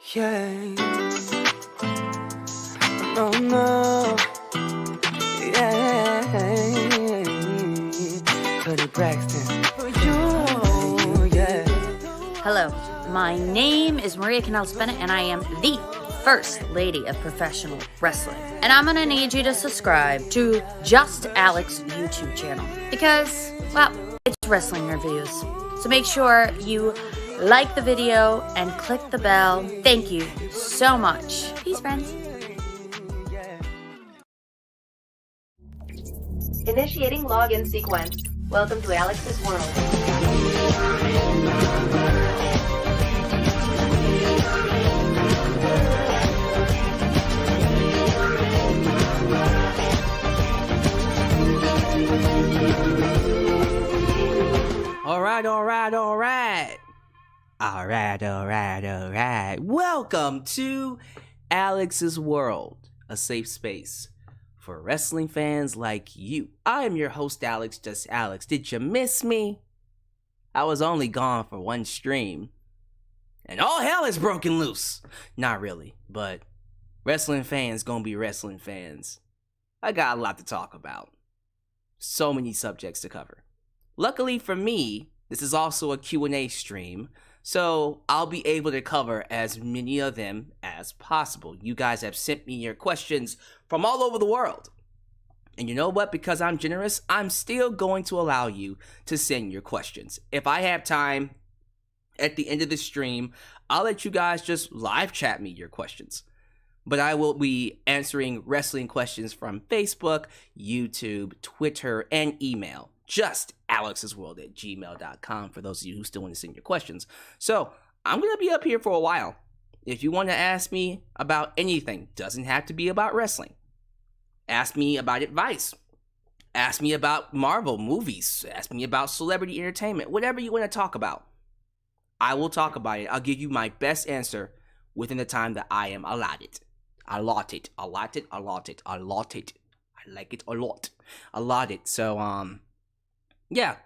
Yeah. Oh no. Yeah. Cody Braxton. For you. Yeah. Hello, my name is Maria Canales-Bennett, and I am the First Lady of Professional Wrestling. And I'm gonna need you to subscribe to Just Alyx YouTube channel because, well, it's wrestling reviews. So make sure you like the video and click the bell. Thank you so much. Peace, friends. Initiating login sequence. Welcome to Alyx's world. Alright. Welcome to Alyx's World, a safe space for wrestling fans like you. I am your host, Alyx, just Alyx. Did you miss me? I was only gone for one stream, and all hell is broken loose. Not really, but wrestling fans gonna be wrestling fans. I got a lot to talk about. So many subjects to cover. Luckily for me, this is also a Q&A stream, so I'll be able to cover as many of them as possible. You guys have sent me your questions from all over the world. And you know what? Because I'm generous, I'm still going to allow you to send your questions. If I have time at the end of the stream, I'll let you guys just live chat me your questions. But I will be answering wrestling questions from Facebook, YouTube, Twitter, and email. Just alyxsworld@gmail.com for those of you who still want to send your questions. So I'm going to be up here for a while. If you want to ask me about anything, doesn't have to be about wrestling. Ask me about advice. Ask me about Marvel movies. Ask me about celebrity entertainment. Whatever you want to talk about, I will talk about it. I'll give you my best answer within the time that I am allotted. Allotted. I like it a lot. Allotted. So, yeah,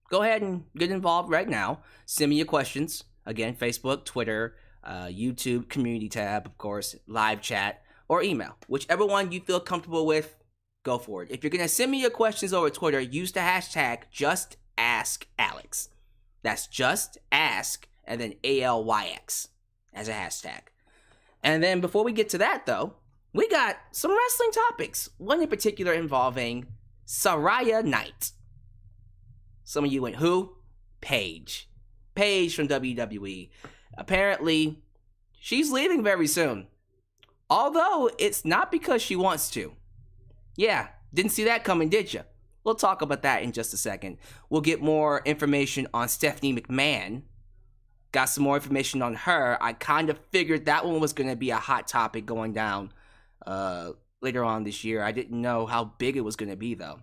go ahead and get involved right now. Send me your questions. Again, Facebook, Twitter, YouTube, community tab, of course, live chat, or email. Whichever one you feel comfortable with, go for it. If you're going to send me your questions over Twitter, use the hashtag JustAskAlyx. That's just ask and then ALYX as a hashtag. And then before we get to that, though, we got some wrestling topics. One in particular involving Saraya Knight. Some of you went, who? Paige. Paige from WWE. Apparently, she's leaving very soon. Although, it's not because she wants to. Yeah, didn't see that coming, did you? We'll talk about that in just a second. We'll get more information on Stephanie McMahon. Got some more information on her. I kind of figured that one was going to be a hot topic going down later on this year. I didn't know how big it was going to be, though.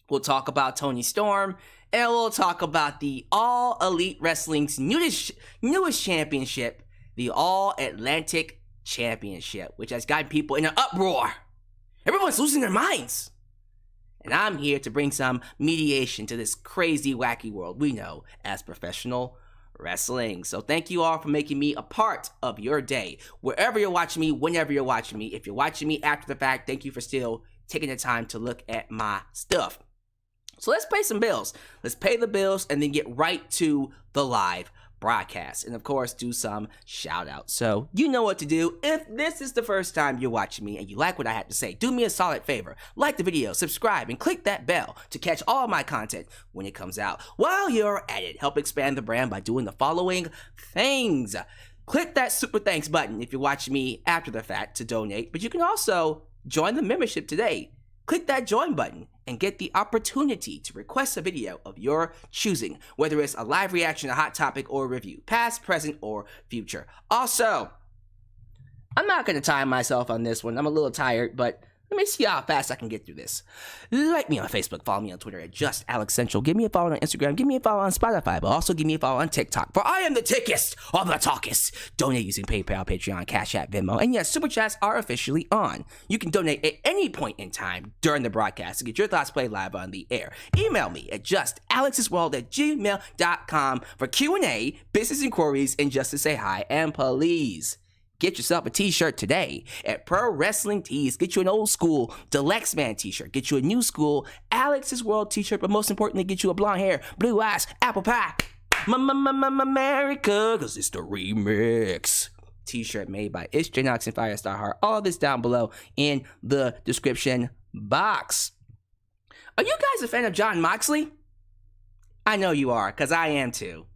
We'll talk about Toni Storm, and we'll talk about the All Elite Wrestling's newest championship, the All Atlantic Championship, which has gotten people in an uproar. Everyone's losing their minds. And I'm here to bring some mediation to this crazy, wacky world we know as professional wrestling. So thank you all for making me a part of your day. Wherever you're watching me, whenever you're watching me. If you're watching me after the fact, thank you for still taking the time to look at my stuff. So let's pay some bills. Let's pay the bills and then get right to the live broadcast. And of course, do some shout outs. So you know what to do. If this is the first time you're watching me and you like what I have to say, do me a solid favor. Like the video, subscribe, and click that bell to catch all of my content when it comes out. While you're at it, help expand the brand by doing the following things. Click that super thanks button if you're watching me after the fact to donate, but you can also join the membership today. Click that join button and get the opportunity to request a video of your choosing, whether it's a live reaction, a hot topic, or a review, past, present, or future. Also, I'm not going to time myself on this one. I'm a little tired, but let me see how fast I can get through this. Like me on Facebook, follow me on Twitter at JustAlyxCentral. Give me a follow on Instagram, give me a follow on Spotify, but also give me a follow on TikTok, for I am the tickest of the talkest. Donate using PayPal, Patreon, Cashapp, VENMO, and yes, Super Chats are officially on. You can donate at any point in time during the broadcast to get your thoughts played live on the air. Email me at justalyxsworld@gmail.com for Q&A, business inquiries, and just to say hi, and please Get yourself a t-shirt today at Pro Wrestling Tees. Get you an old school Deluxe Man t-shirt. Get you a new school Alyx's World t-shirt. But most importantly, get you a blonde hair, blue eyes, apple pie. America, because it's the remix. T-shirt made by It's J Knox and Firestar Heart. All this down below in the description box. Are you guys a fan of Jon Moxley? I know you are, because I am too.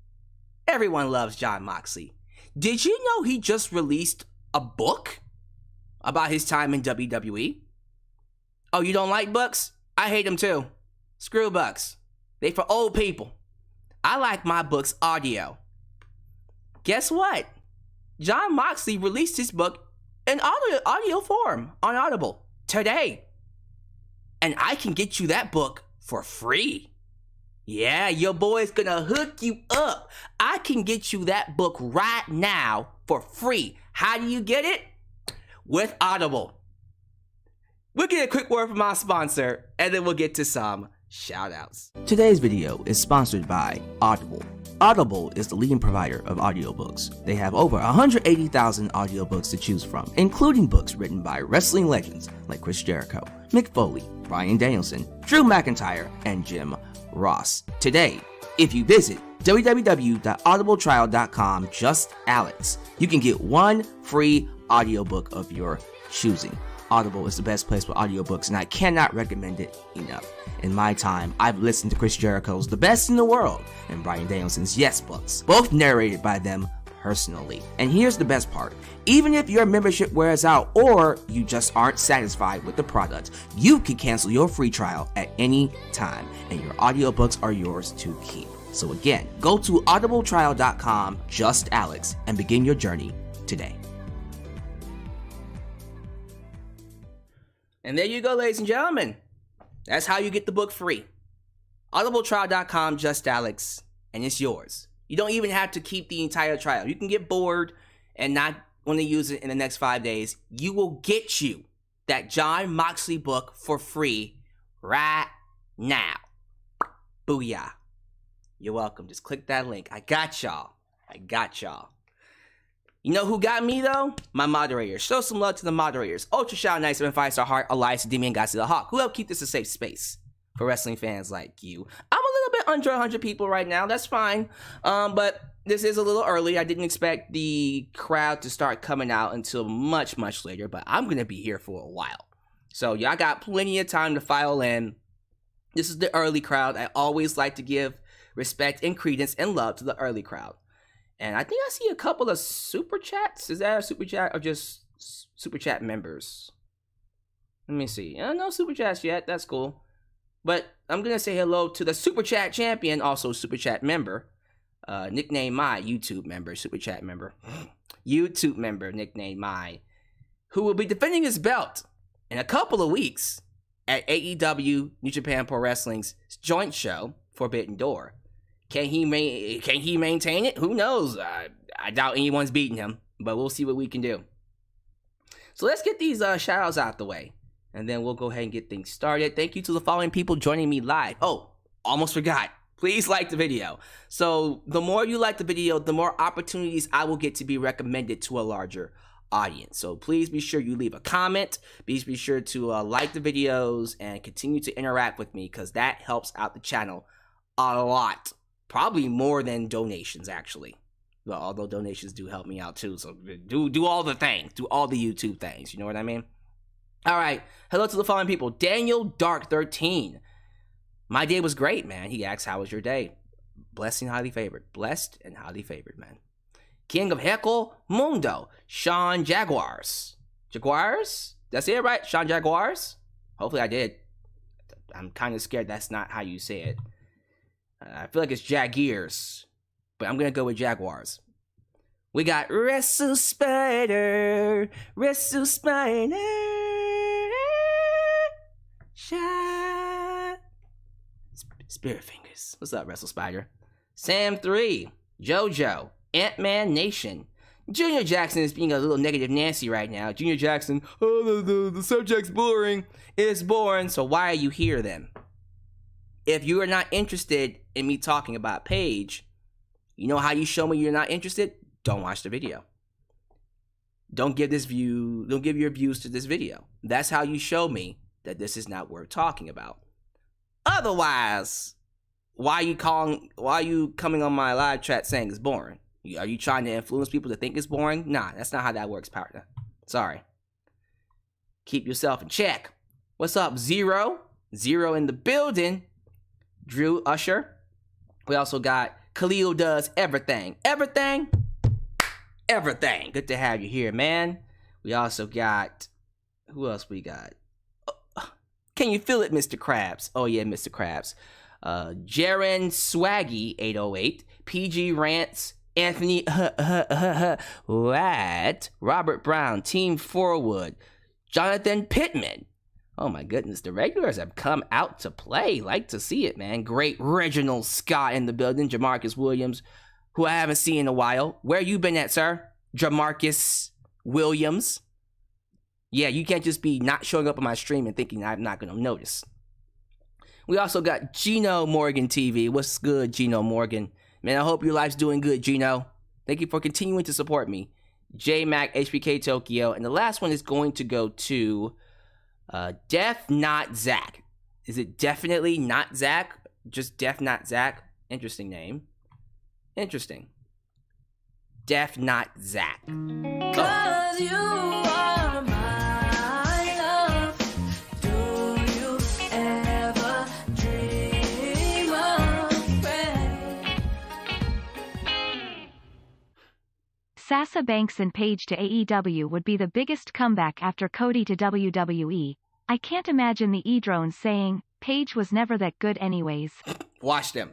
Everyone loves Jon Moxley. Did you know he just released a book about his time in WWE? Oh, you don't like books? I hate them too. Screw books. They for old people. I like my books audio. Guess what? Jon Moxley released his book in audio form on Audible today. And I can get you that book for free. Yeah, your boy's gonna hook you up. I can get you that book right now for free. How do you get it? With Audible. We'll get a quick word from our sponsor, and then we'll get to some shout-outs. Today's video is sponsored by Audible. Audible is the leading provider of audiobooks. They have over 180,000 audiobooks to choose from, including books written by wrestling legends like Chris Jericho, Mick Foley, Bryan Danielson, Drew McIntyre, and Jim Ross. Today, if you visit www.audibletrial.com, just Alyx, you can get one free audiobook of your choosing. Audible is the best place for audiobooks, and I cannot recommend it enough. In my time, I've listened to Chris Jericho's The Best in the World and Bryan Danielson's Yes books, both narrated by them personally. And here's the best part. Even if your membership wears out or you just aren't satisfied with the product, you can cancel your free trial at any time, and your audiobooks are yours to keep. So again, go to audibletrial.com, just Alyx, and begin your journey today. And there you go, ladies and gentlemen. That's how you get the book free. audibletrial.com, just Alyx, and it's yours. You don't even have to keep the entire trial. You can get bored and not want to use it in the next 5 days. You will get you that Jon Moxley book for free right now. Booyah. You're welcome. Just click that link. I got y'all. You know who got me, though? My moderators. Show some love to the moderators. Ultra Shout, Nice, and Firestar Heart, Alyx, Demian, Godzilla Hawk, who help keep this a safe space for wrestling fans like you. I'm a little bit under 100 people right now. That's fine. But this is a little early. I didn't expect the crowd to start coming out until much, much later. But I'm going to be here for a while. So y'all got plenty of time to file in. This is the early crowd. I always like to give respect and credence and love to the early crowd. And I think I see a couple of super chats. Is that a super chat or just super chat members? Let me see. No super chats yet. That's cool. But I'm going to say hello to the super chat champion, also super chat member. Nickname my YouTube member, super chat member. YouTube member, nickname my. Who will be defending his belt in a couple of weeks at AEW New Japan Pro Wrestling's joint show, Forbidden Door. Can he maintain it? Who knows? I doubt anyone's beating him, but we'll see what we can do. So let's get these shout-outs out the way, and then we'll go ahead and get things started. Thank you to the following people joining me live. Oh, almost forgot. Please like the video. So the more you like the video, the more opportunities I will get to be recommended to a larger audience. So please be sure you leave a comment. Please be sure to like the videos and continue to interact with me, because that helps out the channel a lot. Probably more than donations, actually. Well, although donations do help me out too. So do all the things. Do all the YouTube things. You know what I mean? All right. Hello to the following people. Daniel Dark 13. My day was great, man. He asks, how was your day? Blessed and highly favored. Blessed and highly favored, man. King of Heckle Mundo. Sean Jaguars. Jaguars? Did I say it right? Sean Jaguars? Hopefully I did. I'm kind of scared that's not how you say it. I feel like it's Jaguars, but I'm going to go with Jaguars. We got Wrestle Spider, Shot. Spirit Fingers. What's up, Wrestle Spider? Sam 3, JoJo, Ant-Man Nation. Junior Jackson is being a little negative Nancy right now. Junior Jackson, the subject's boring. It's boring, so why are you here then? If you are not interested in me talking about Paige, you know how you show me you're not interested? Don't watch the video. don't give your views to this video. That's how you show me that this is not worth talking about. Otherwise, why are you coming on my live chat saying it's boring? Are you trying to influence people to think it's boring? Nah, that's not how that works, partner. Sorry. Keep yourself in check. What's up, Zero? Zero in the building. Drew Usher. We also got Khalil Does Everything. Everything? Everything. Good to have you here, man. We also got... Who else we got? Can you feel it, Mr. Krabs? Oh, yeah, Mr. Krabs. Jaren Swaggy, 808. PG Rants. Anthony Watt. Robert Brown. Team Forward. Jonathan Pittman. Oh my goodness, the regulars have come out to play. Like to see it, man. Great Reginald Scott in the building. Jamarcus Williams, who I haven't seen in a while. Where you been at, sir? Jamarcus Williams. Yeah, you can't just be not showing up on my stream and thinking I'm not going to notice. We also got Gino Morgan TV. What's good, Gino Morgan? Man, I hope your life's doing good, Gino. Thank you for continuing to support me. J-Mac, HBK Tokyo. And the last one is going to go to... Def Not Zach. Is it definitely not Zach? Just Def Not Zach? Interesting name. Interesting. Def Not Zach. Cause you are my love. Do you ever dream of rain? Sasha Banks and Paige to AEW would be the biggest comeback after Cody to WWE. I can't imagine the E-drones saying, Paige was never that good anyways. Watch them.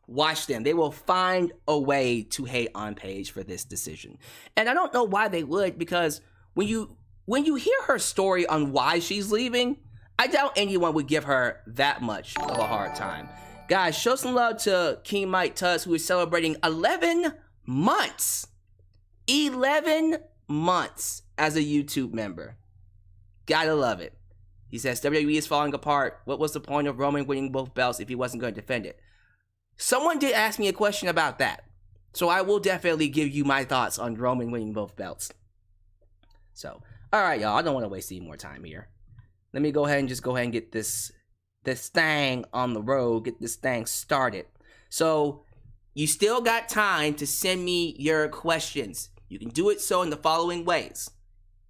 Watch them. They will find a way to hate on Paige for this decision. And I don't know why they would, because when you hear her story on why she's leaving, I doubt anyone would give her that much of a hard time. Guys, show some love to King Mike Tuss, who is celebrating 11 months. 11 months as a YouTube member. Gotta love it. He says, WWE is falling apart. What was the point of Roman winning both belts if he wasn't going to defend it? Someone did ask me a question about that. So I will definitely give you my thoughts on Roman winning both belts. So, alright y'all, I don't want to waste any more time here. Let me go ahead and get this thing on the road, get this thing started. So, you still got time to send me your questions. You can do it so in the following ways.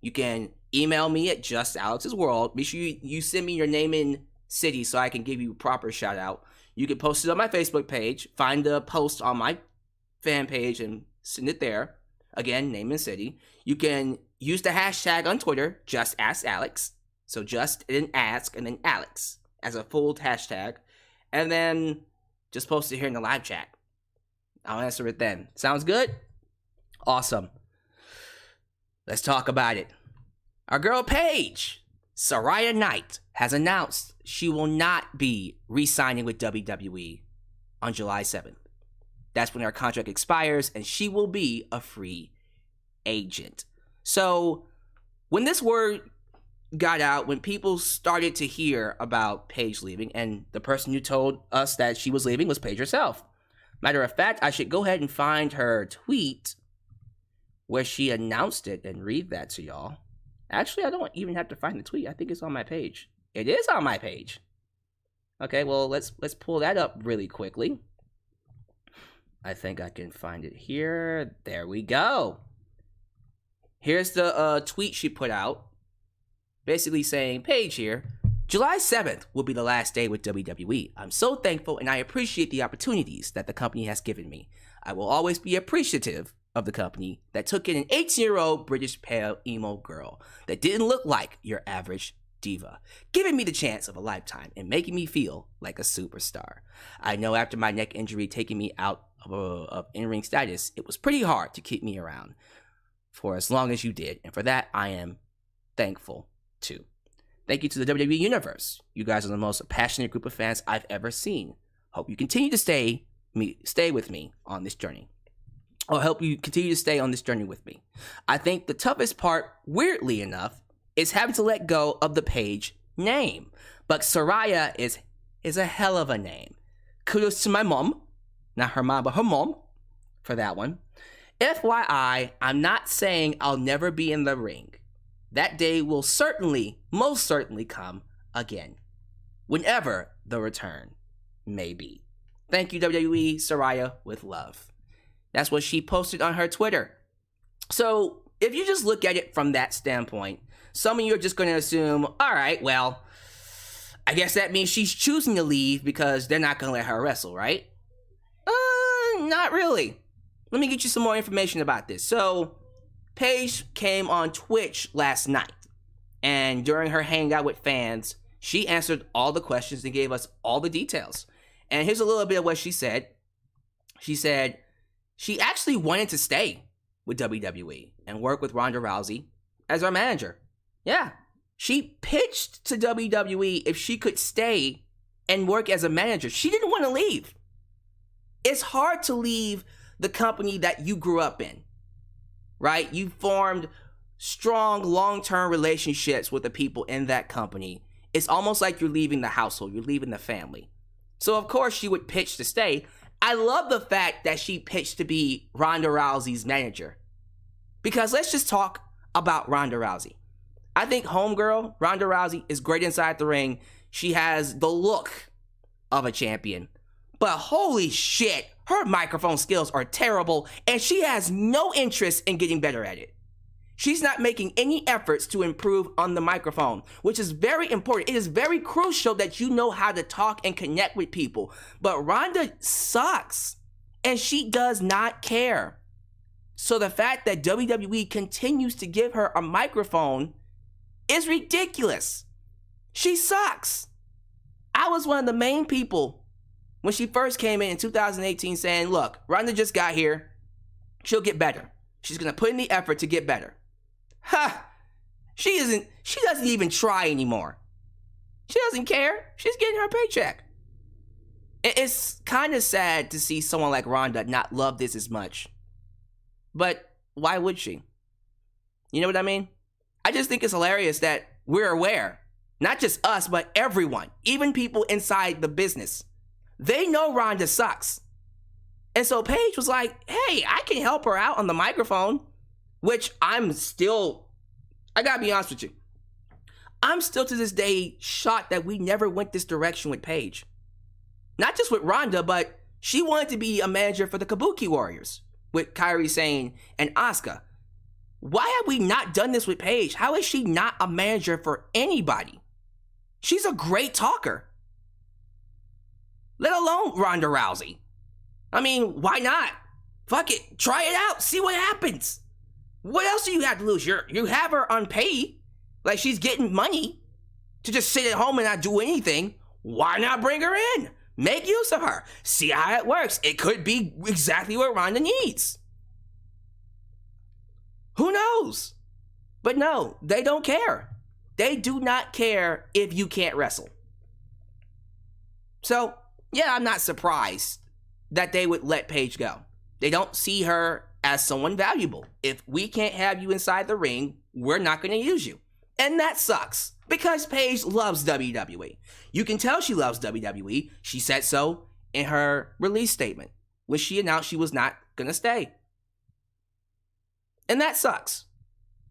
You can email me at justalexsworld. Make sure you send me your name and city so I can give you a proper shout out. You can post it on my Facebook page. Find the post on my fan page and send it there. Again, name and city. You can use the hashtag on Twitter, JustAskAlex. So just and then ask and then Alex as a full hashtag. And then just post it here in the live chat. I'll answer it then. Sounds good? Awesome. Let's talk about it. Our girl Paige, Saraya Knight, has announced she will not be re-signing with WWE on July 7th. That's when her contract expires, and she will be a free agent. So, when this word got out, when people started to hear about Paige leaving, and the person who told us that she was leaving was Paige herself. Matter of fact, I should go ahead and find her tweet where she announced it and read that to y'all. Actually, I don't even have to find the tweet. I think it's on my page. It is on my page. Okay, well, let's pull that up really quickly. I think I can find it here. There we go. Here's the tweet she put out. Basically saying, Paige here, July 7th will be the last day with WWE. I'm so thankful and I appreciate the opportunities that the company has given me. I will always be appreciative of the company that took in an 18-year-old British pale emo girl that didn't look like your average diva, giving me the chance of a lifetime and making me feel like a superstar. I know after my neck injury taking me out of in-ring status, it was pretty hard to keep me around for as long as you did, and for that I am thankful too. Thank you to the WWE Universe. You guys are the most passionate group of fans I've ever seen. Hope you continue to stay with me on this journey. I'll help you continue to stay on this journey with me. I think the toughest part, weirdly enough, is having to let go of the Paige name. But Saraya is a hell of a name. Kudos to my mom. Not her mom, but her mom for that one. FYI, I'm not saying I'll never be in the ring. That day will certainly, most certainly come again. Whenever the return may be. Thank you, WWE, Saraya, with love. That's what she posted on her Twitter. So, if you just look at it from that standpoint, some of you are just going to assume, alright, well, I guess that means she's choosing to leave because they're not going to let her wrestle, right? Not really. Let me get you some more information about this. So, Paige came on Twitch last night, and during her hangout with fans, she answered all the questions and gave us all the details. And here's a little bit of what she said. She said she actually wanted to stay with WWE and work with Ronda Rousey as our manager. Yeah, she pitched to WWE if she could stay and work as a manager. She didn't want to leave. It's hard to leave the company that you grew up in, right? You formed strong, long-term relationships with the people in that company. It's almost like you're leaving the household, you're leaving the family. So of course she would pitch to stay. I love the fact that she pitched to be Ronda Rousey's manager. Because let's just talk about Ronda Rousey. I think homegirl, Ronda Rousey, is great inside the ring. She has the look of a champion. But holy shit, her microphone skills are terrible, and she has no interest in getting better at it. She's not making any efforts to improve on the microphone, which is very important. It is very crucial that you know how to talk and connect with people. But Ronda sucks, and she does not care. So the fact that WWE continues to give her a microphone is ridiculous. She sucks. I was one of the main people when she first came in 2018 saying, look, Ronda just got here. She'll get better. She's going to put in the effort to get better. Ha! She doesn't even try anymore. She doesn't care. She's getting her paycheck. It's kind of sad to see someone like Ronda not love this as much. But why would she? You know what I mean? I just think it's hilarious that we're aware, not just us, but everyone, even people inside the business, they know Ronda sucks. And so Paige was like, hey, I can help her out on the microphone, which I gotta be honest with you, I'm still to this day shocked that we never went this direction with Paige. Not just with Ronda, but she wanted to be a manager for the Kabuki Warriors with Kairi Sane and Asuka. Why have we not done this with Paige? How is she not a manager for anybody? She's a great talker. Let alone Ronda Rousey. I mean, why not? Fuck it, try it out, see what happens. What else do you have to lose? You have her unpaid, like she's getting money to just sit at home and not do anything. Why not bring her in? Make use of her. See how it works. It could be exactly what Ronda needs. Who knows? But no, they don't care. They do not care if you can't wrestle. So, yeah, I'm not surprised that they would let Paige go. They don't see her as someone valuable. If we can't have you inside the ring, we're not going to use you. And that sucks, because Paige loves WWE. You can tell she loves WWE. She said so in her release statement when she announced she was not going to stay. And that sucks.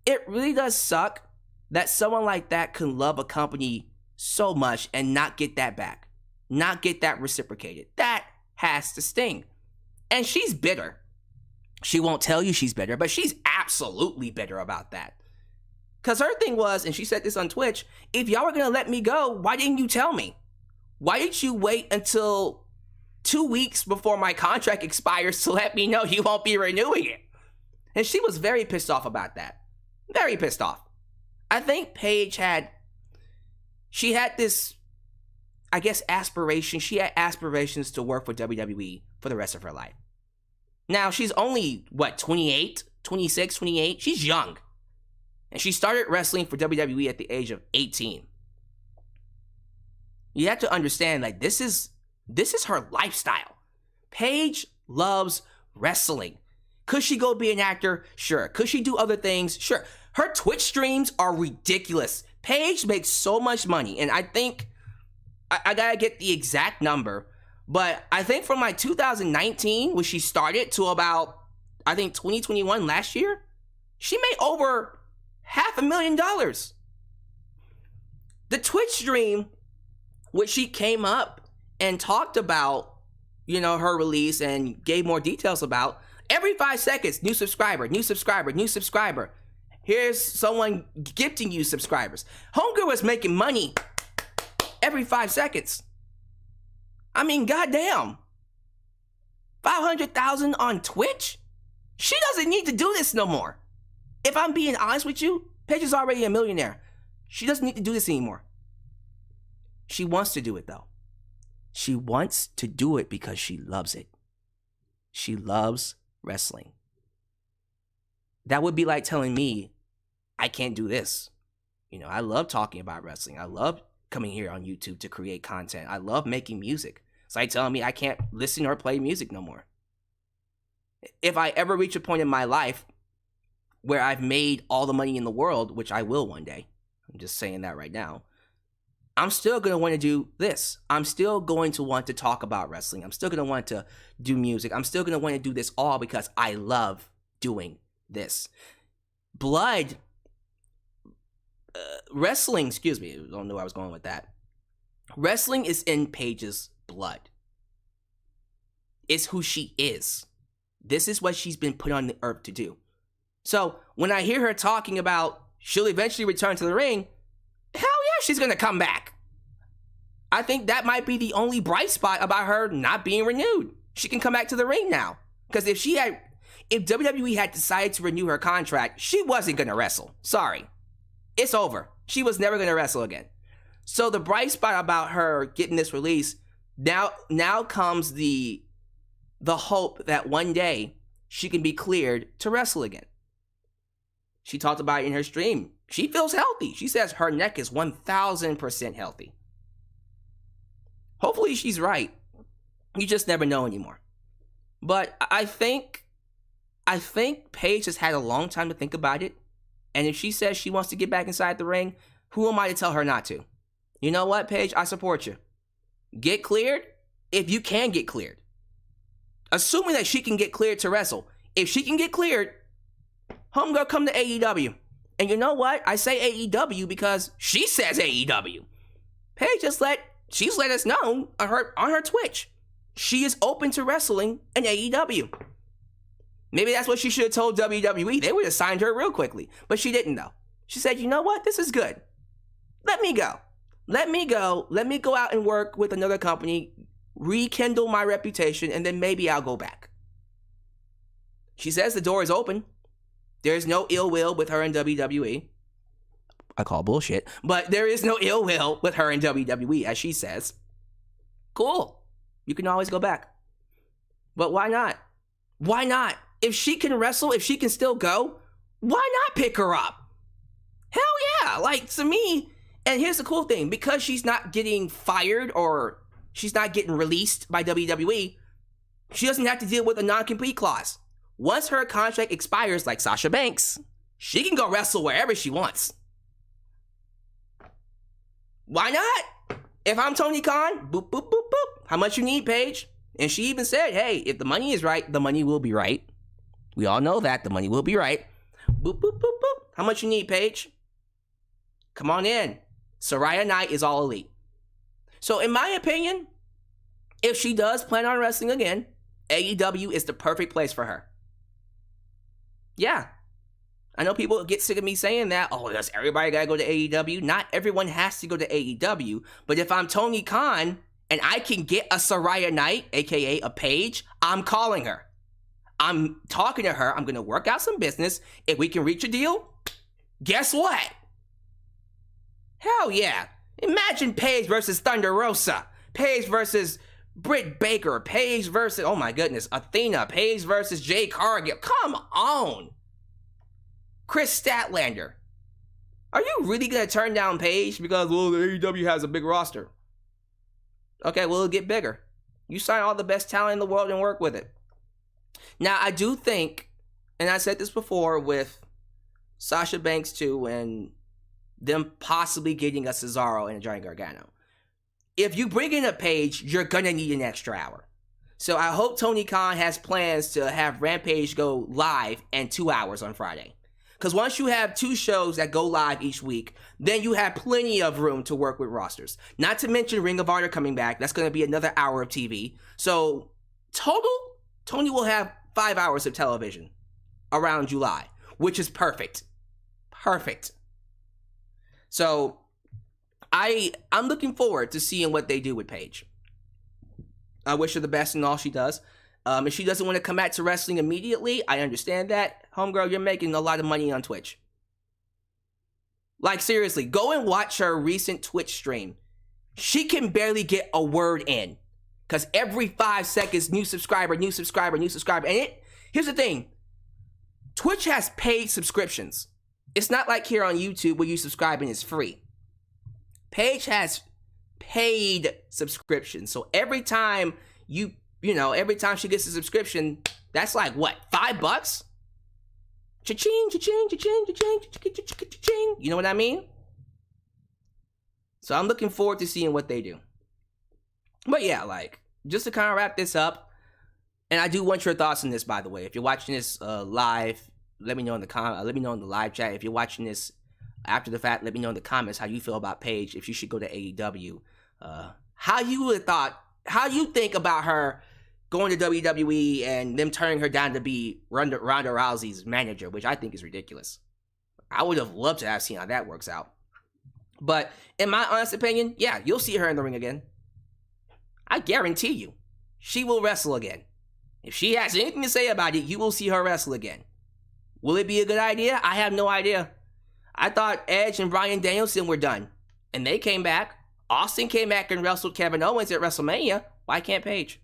It really does suck that someone like that can love a company so much and not get that back. Not get that reciprocated. That has to sting. And she's bitter. She won't tell you she's bitter, but she's absolutely bitter about that. Because her thing was, and she said this on Twitch, if y'all were going to let me go, why didn't you tell me? Why did you wait until 2 weeks before my contract expires to let me know you won't be renewing it? And she was very pissed off about that. Very pissed off. I think Paige had this, I guess, aspiration. She had aspirations to work for WWE for the rest of her life. Now, she's only, 28? 26, 28? She's young. And she started wrestling for WWE at the age of 18. You have to understand, like, this is her lifestyle. Paige loves wrestling. Could she go be an actor? Sure. Could she do other things? Sure. Her Twitch streams are ridiculous. Paige makes so much money, and I think, I gotta get the exact number, but I think from like 2019, when she started, to about, I think 2021 last year, she made over $500,000. The Twitch stream, which she came up and talked about, you know, her release and gave more details about, every 5 seconds, new subscriber, new subscriber, new subscriber. Here's someone gifting you subscribers. Homegirl was making money every 5 seconds. I mean, goddamn. 500,000 on Twitch? She doesn't need to do this no more. If I'm being honest with you, Paige is already a millionaire. She doesn't need to do this anymore. She wants to do it though. She wants to do it because she loves it. She loves wrestling. That would be like telling me I can't do this. You know, I love talking about wrestling. I love coming here on YouTube to create content. I love making music. It's like telling me I can't listen or play music no more. If I ever reach a point in my life where I've made all the money in the world, which I will one day, I'm just saying that right now, I'm still going to want to do this. I'm still going to want to talk about wrestling. I'm still going to want to do music. I'm still going to want to do this all because I love doing this. Wrestling, excuse me, I don't know where I was going with that. Wrestling is in Paige's blood. It's who she is. This is what she's been put on the earth to do. So when I hear her talking about she'll eventually return to the ring, hell yeah, she's going to come back. I think that might be the only bright spot about her not being renewed. She can come back to the ring now. Because if WWE had decided to renew her contract, she wasn't going to wrestle. Sorry. It's over. She was never going to wrestle again. So the bright spot about her getting this release, now comes the hope that one day she can be cleared to wrestle again. She talked about it in her stream. She feels healthy. She says her neck is 1,000% healthy. Hopefully she's right. You just never know anymore. But I think Paige has had a long time to think about it. And if she says she wants to get back inside the ring, who am I to tell her not to? You know what, Paige? I support you. Get cleared if you can get cleared. Assuming that she can get cleared to wrestle. If she can get cleared, homegirl, come to AEW. And you know what? I say AEW because she says AEW. Paige she's let us know on her Twitch. She is open to wrestling in AEW. Maybe that's what she should have told WWE. They would have signed her real quickly. But she didn't though. She said, you know what? This is good. Let me go. Let me go out and work with another company, rekindle my reputation, and then maybe I'll go back. She says the door is open. There's no ill will with her in WWE. I call bullshit. But there is no ill will with her in WWE, as she says. Cool. You can always go back. But why not? Why not? If she can wrestle, if she can still go, why not pick her up? Hell yeah. Like, to me, and here's the cool thing. Because she's not getting fired or she's not getting released by WWE, she doesn't have to deal with a non-compete clause. Once her contract expires, like Sasha Banks, she can go wrestle wherever she wants. Why not? If I'm Tony Khan, boop, boop, boop, boop. How much you need, Paige? And she even said, hey, if the money is right, the money will be right. We all know that. The money will be right. Boop, boop, boop, boop. How much you need, Paige? Come on in. Saraya Knight is all elite. So in my opinion, if she does plan on wrestling again, AEW is the perfect place for her. Yeah. I know people get sick of me saying that. Oh, does everybody gotta go to AEW? Not everyone has to go to AEW. But if I'm Tony Khan and I can get a Saraya Knight, aka a Paige, I'm calling her. I'm talking to her. I'm gonna work out some business. If we can reach a deal, guess what? Hell yeah. Imagine Paige versus Thunder Rosa. Paige versus Britt Baker. Paige versus, oh my goodness, Athena. Paige versus Jay Cargill. Come on. Chris Statlander. Are you really going to turn down Paige because, well, the AEW has a big roster? Okay, well, it'll get bigger. You sign all the best talent in the world and work with it. Now, I do think, and I said this before with Sasha Banks too, and them possibly getting a Cesaro and a Johnny Gargano. If you bring in a Paige, you're going to need an extra hour. So I hope Tony Khan has plans to have Rampage go live in 2 hours on Friday. Because once you have 2 shows that go live each week, then you have plenty of room to work with rosters. Not to mention Ring of Honor coming back. That's going to be another hour of TV. So total, Tony will have 5 hours of television around July, which is perfect. Perfect. So I'm looking forward to seeing what they do with Paige. I wish her the best in all she does. If she doesn't want to come back to wrestling immediately, I understand that. Homegirl, you're making a lot of money on Twitch. Like, seriously, go and watch her recent Twitch stream. She can barely get a word in. Because every 5 seconds, new subscriber, new subscriber, new subscriber. And here's the thing. Twitch has paid subscriptions. It's not like here on YouTube where you subscribe and it's free. Paige has paid subscriptions. So every time every time she gets a subscription, that's like what, $5? Cha-ching, cha-ching, cha-ching, cha-ching, cha-ching, cha-ching. You know what I mean? So I'm looking forward to seeing what they do. But yeah, like, just to kind of wrap this up, and I do want your thoughts on this, by the way. If you're watching this live, let me know in the let me know in the live chat. If you're watching this after the fact, let me know in the comments how you feel about Paige. If you should go to AEW, how you think about her going to WWE and them turning her down to be Ronda Rousey's manager, which I think is ridiculous. I would have loved to have seen how that works out. But in my honest opinion, yeah, you'll see her in the ring again. I guarantee you, she will wrestle again. If she has anything to say about it, you will see her wrestle again. Will it be a good idea? I have no idea. I thought Edge and Bryan Danielson were done, and they came back. Austin came back and wrestled Kevin Owens at WrestleMania. Why can't Paige?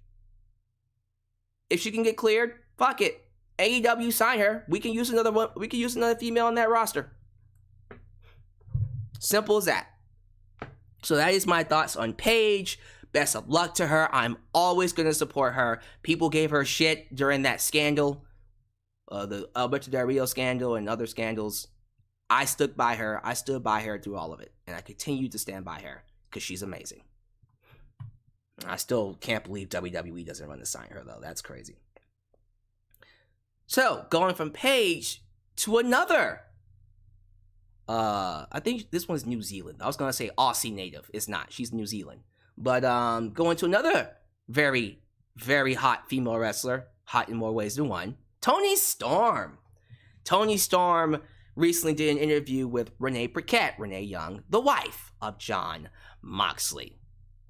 If she can get cleared, fuck it. AEW, sign her. We can use another one. We can use another female on that roster. Simple as that. So that is my thoughts on Paige. Best of luck to her. I'm always going to support her. People gave her shit during that scandal, the Alberto Del Rio scandal and other scandals. I stood by her. I stood by her through all of it, and I continue to stand by her because she's amazing. I still can't believe WWE doesn't run to sign her, though. That's crazy. So, going from Paige to another. I think this one's New Zealand. I was going to say Aussie native. It's not. She's New Zealand. But going to another very, very hot female wrestler. Hot in more ways than one. Toni Storm. Toni Storm recently did an interview with Renee Paquette. Renee Young, the wife of Jon Moxley.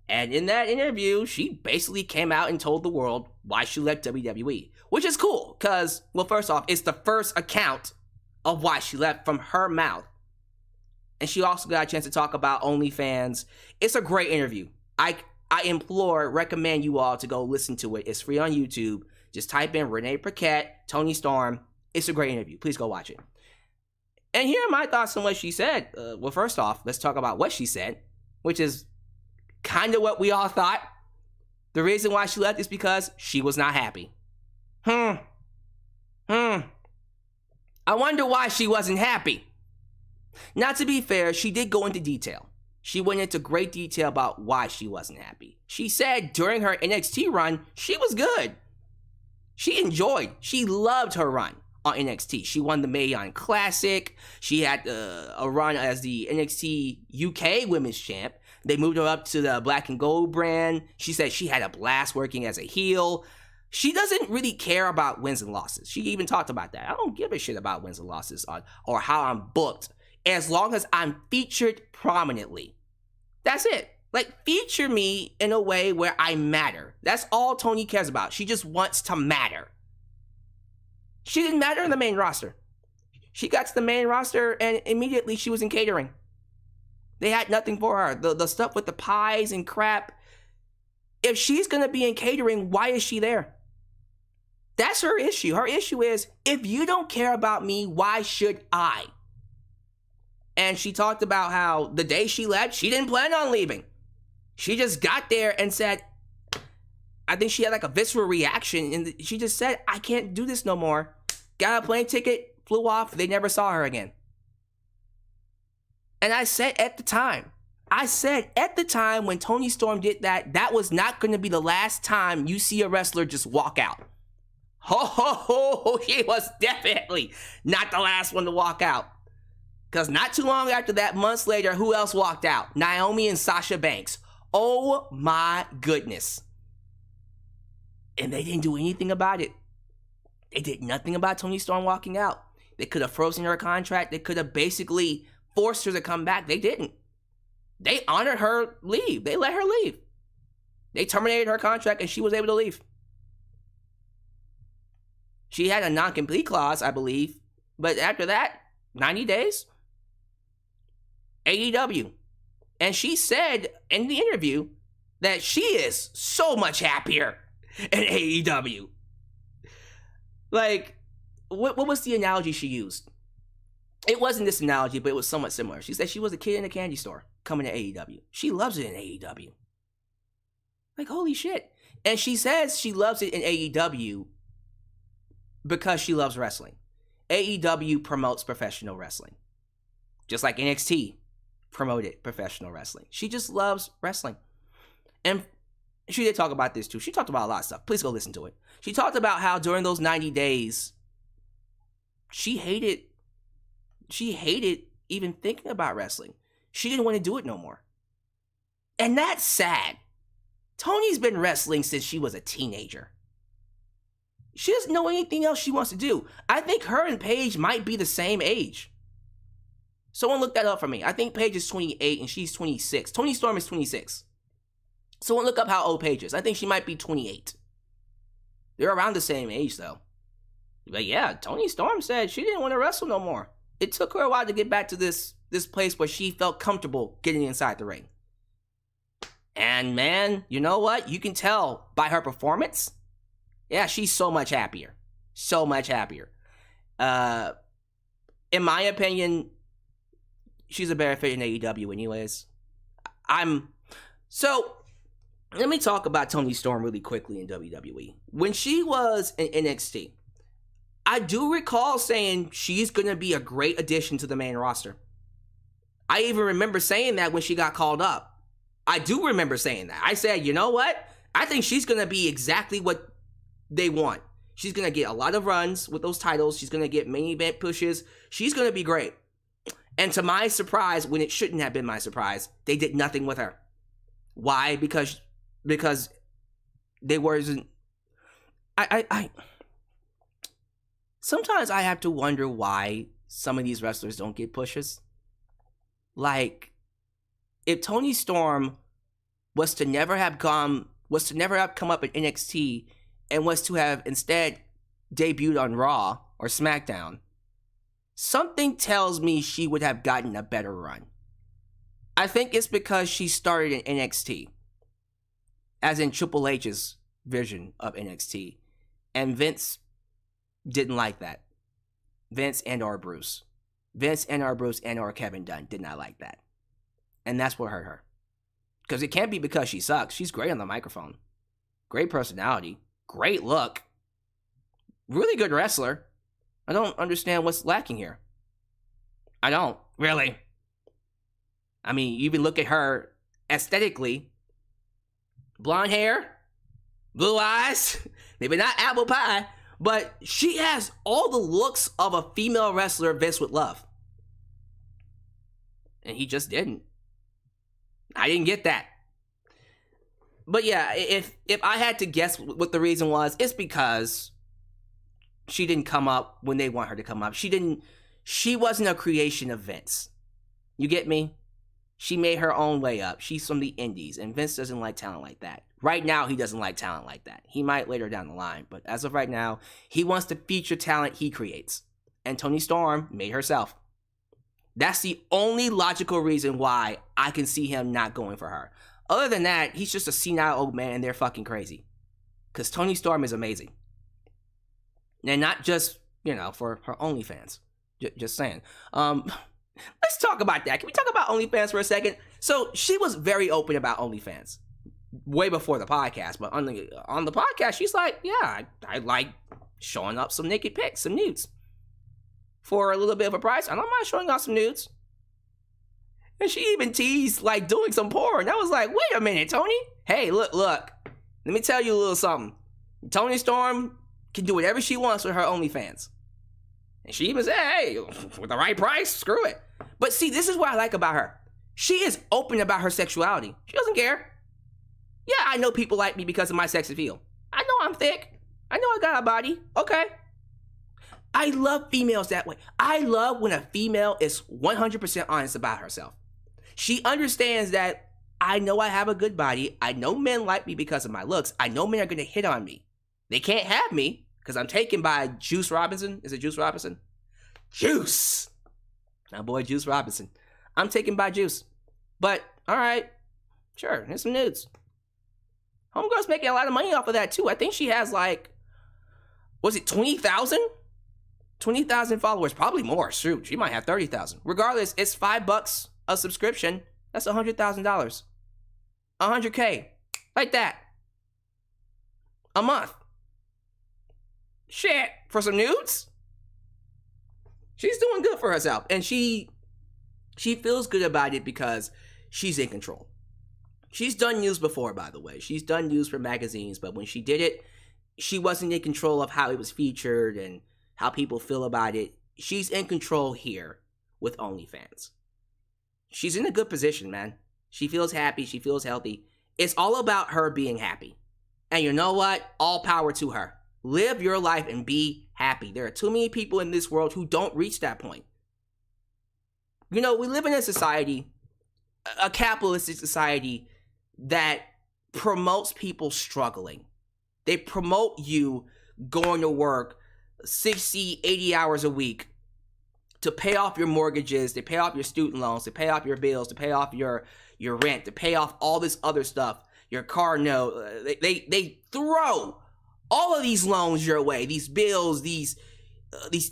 And in that interview, she basically came out and told the world why she left WWE. Which is cool, because, well, first off, it's the first account of why she left from her mouth. And she also got a chance to talk about OnlyFans. It's a great interview. I recommend you all to go listen to it. It's free on YouTube. Just type in Renee Paquette, Toni Storm. It's a great interview. Please go watch it. And here are my thoughts on what she said. Well, first off, let's talk about what she said, which is kind of what we all thought. The reason why she left is because she was not happy. I wonder why she wasn't happy. Now, to be fair, she did go into detail. She went into great detail about why she wasn't happy. She said during her NXT run, she was good. She loved her run on NXT. She won the Mae Young Classic. She had a run as the NXT UK Women's Champ. They moved her up to the Black and Gold brand. She said she had a blast working as a heel. She doesn't really care about wins and losses. She even talked about that. I don't give a shit about wins and losses or how I'm booked, as long as I'm featured prominently. That's it. Like, feature me in a way where I matter. That's all Toni cares about. She just wants to matter. She didn't matter in the main roster. She got to the main roster and immediately she was in catering. They had nothing for her. The stuff with the pies and crap. If she's going to be in catering, why is she there? That's her issue. Her issue is, if you don't care about me, why should I? And she talked about how the day she left, she didn't plan on leaving. She just got there and said, I think she had like a visceral reaction. And she just said, I can't do this no more. Got a plane ticket, flew off. They never saw her again. And I said at the time, I said at the time when Toni Storm did that, that was not going to be the last time you see a wrestler just walk out. Ho, ho, ho, he was definitely not the last one to walk out. Because not too long after that, months later, who else walked out? Naomi and Sasha Banks. Oh my goodness. And they didn't do anything about it. They did nothing about Toni Storm walking out. They could have frozen her contract. They could have basically forced her to come back. They didn't. They honored her leave. They let her leave. They terminated her contract and she was able to leave. She had a non-compete clause, I believe. But after that, 90 days, AEW. And she said in the interview that she is so much happier in AEW. Like, what was the analogy she used? It wasn't this analogy, but it was somewhat similar. She said she was a kid in a candy store coming to AEW. She loves it in AEW. Like, holy shit. And she says she loves it in AEW because she loves wrestling. AEW promotes professional wrestling. Just like NXT promoted professional wrestling. She just loves wrestling. And she did talk about this too. She talked about a lot of stuff. Please go listen to it. She talked about how during those 90 days, she hated even thinking about wrestling. She didn't want to do it no more. And that's sad. Toni's been wrestling since she was a teenager. She doesn't know anything else she wants to do. I think her and Paige might be the same age. Someone look that up for me. I think Paige is 28 and she's 26. Toni Storm is 26. Someone look up how old Paige is. I think she might be 28. They're around the same age though. But yeah, Toni Storm said she didn't want to wrestle no more. It took her a while to get back to this place where she felt comfortable getting inside the ring. And man, you know what? You can tell by her performance. Yeah, she's so much happier. So much happier. In my opinion, she's a better fit in AEW anyways. So, let me talk about Toni Storm really quickly in WWE. When she was in NXT, I do recall saying she's going to be a great addition to the main roster. I even remember saying that when she got called up. I do remember saying that. I said, you know what? I think she's going to be exactly what they want. She's going to get a lot of runs with those titles. She's going to get main event pushes. She's going to be great. And to my surprise, when it shouldn't have been my surprise, they did nothing with her. Why? Because they wasn't... Sometimes I have to wonder why some of these wrestlers don't get pushes. Like, if Toni Storm was to never have come up in NXT and was to have instead debuted on Raw or SmackDown, something tells me she would have gotten a better run. I think it's because she started in NXT, as in Triple H's vision of NXT, and Vince didn't like that. Vince and or Bruce and or Kevin Dunn did not like that. And that's what hurt her. Because it can't be because she sucks. She's great on the microphone. Great personality. Great look. Really good wrestler. I don't understand what's lacking here. I don't. Really. I mean, you even look at her aesthetically. Blonde hair. Blue eyes. Maybe not apple pie. But she has all the looks of a female wrestler Vince would love. And he just didn't. I didn't get that. But yeah, if I had to guess what the reason was, it's because she didn't come up when they want her to come up. She wasn't a creation of Vince. You get me? She made her own way up. She's from the indies, and Vince doesn't like talent like that. Right now, he doesn't like talent like that. He might later down the line, but as of right now, he wants to feature talent he creates. And Toni Storm made herself. That's the only logical reason why I can see him not going for her. Other than that, he's just a senile old man and they're fucking crazy. Because Toni Storm is amazing. And not just, for her OnlyFans. Just saying. Let's talk about that. Can we talk about OnlyFans for a second? So, she was very open about OnlyFans. Way before the podcast. But on the podcast, she's like, yeah, I like showing up some naked pics, some nudes. For a little bit of a price. I don't mind showing off some nudes. And she even teased like doing some porn. I was like, wait a minute, Toni. Hey, look. Let me tell you a little something. Toni Storm can do whatever she wants with her OnlyFans. And she even said, hey, with the right price, screw it. But see, this is what I like about her. She is open about her sexuality. She doesn't care. Yeah, I know people like me because of my sex appeal. I know I'm thick. I know I got a body. Okay. I love females that way. I love when a female is 100% honest about herself. She understands that I know I have a good body. I know men like me because of my looks. I know men are going to hit on me. They can't have me because I'm taken by Juice Robinson. Is it Juice Robinson? Juice! My boy Juice Robinson. I'm taken by Juice. But, alright. Sure, here's some nudes. Homegirl's making a lot of money off of that too. I think she has like, was it 20,000? 20,000 followers, probably more. Shoot, she might have 30,000. Regardless, it's $5 a subscription. That's $100,000. 100K, like that. A month. Shit, for some nudes? She's doing good for herself, and she feels good about it because she's in control. She's done news before, by the way. She's done news for magazines, but when she did it, she wasn't in control of how it was featured and how people feel about it. She's in control here with OnlyFans. She's in a good position, man. She feels happy. She feels healthy. It's all about her being happy. And you know what? All power to her. Live your life and be happy. There are too many people in this world who don't reach that point. You know, we live in a society, a capitalistic society, that promotes people struggling. They promote you going to work 60, 80 hours a week to pay off your mortgages, to pay off your student loans, to pay off your bills, to pay off your rent, to pay off all this other stuff, your car note. They throw all of these loans your way, these bills, these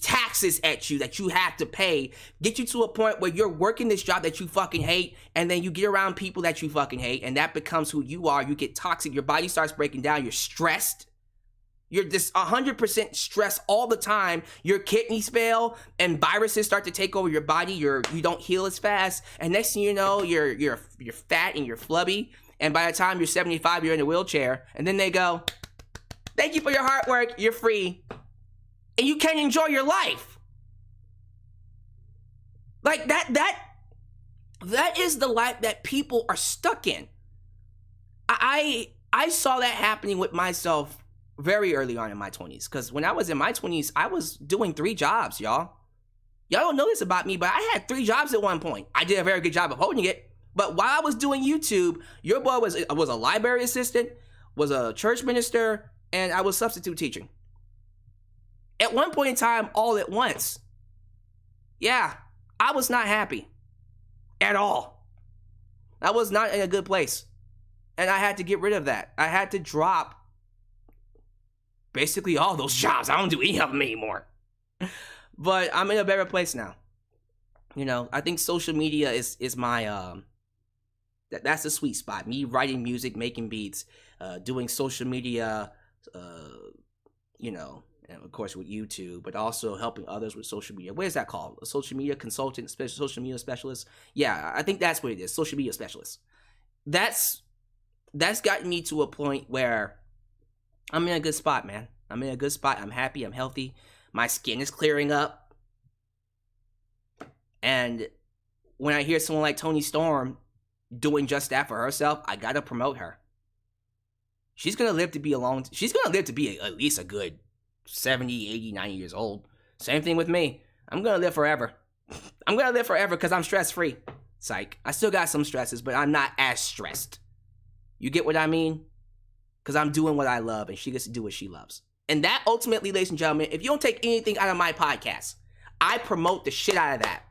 taxes at you that you have to pay, get you to a point where you're working this job that you fucking hate, and then you get around people that you fucking hate, and that becomes who you are. You get toxic, your body starts breaking down, you're stressed. You're just 100% stressed all the time. Your kidneys fail and viruses start to take over your body. You don't heal as fast. And next thing you know, you're fat and you're flubby. And by the time you're 75, you're in a wheelchair. And then they go, thank you for your hard work. You're free. And you can't enjoy your life. Like that is the life that people are stuck in. I saw that happening with myself very early on in my 20s. Because when I was in my 20s, I was doing 3 jobs, y'all. Y'all don't know this about me, but I had 3 jobs at one point. I did a very good job of holding it. But while I was doing YouTube, your boy was a library assistant, was a church minister, and I was substitute teaching. At one point in time, all at once. Yeah, I was not happy. At all. I was not in a good place. And I had to get rid of that. I had to drop basically all those jobs. I don't do any of them anymore. But I'm in a better place now. You know, I think social media is my that's the sweet spot. Me writing music, making beats, doing social media, you know, and of course with YouTube, but also helping others with social media. What is that called? A social media consultant, social media specialist? Yeah, I think that's what it is. Social media specialist. That's gotten me to a point where I'm in a good spot, man. I'm in a good spot. I'm happy. I'm healthy. My skin is clearing up. And when I hear someone like Toni Storm doing just that for herself, I gotta promote her. She's gonna live to be she's gonna live to be at least a good 70, 80, 90 years old. Same thing with me. I'm gonna live forever. I'm gonna live forever because I'm stress-free. Psych. I still got some stresses, but I'm not as stressed. You get what I mean? Because I'm doing what I love, and she gets to do what she loves. And that ultimately, ladies and gentlemen, if you don't take anything out of my podcast, I promote the shit out of that.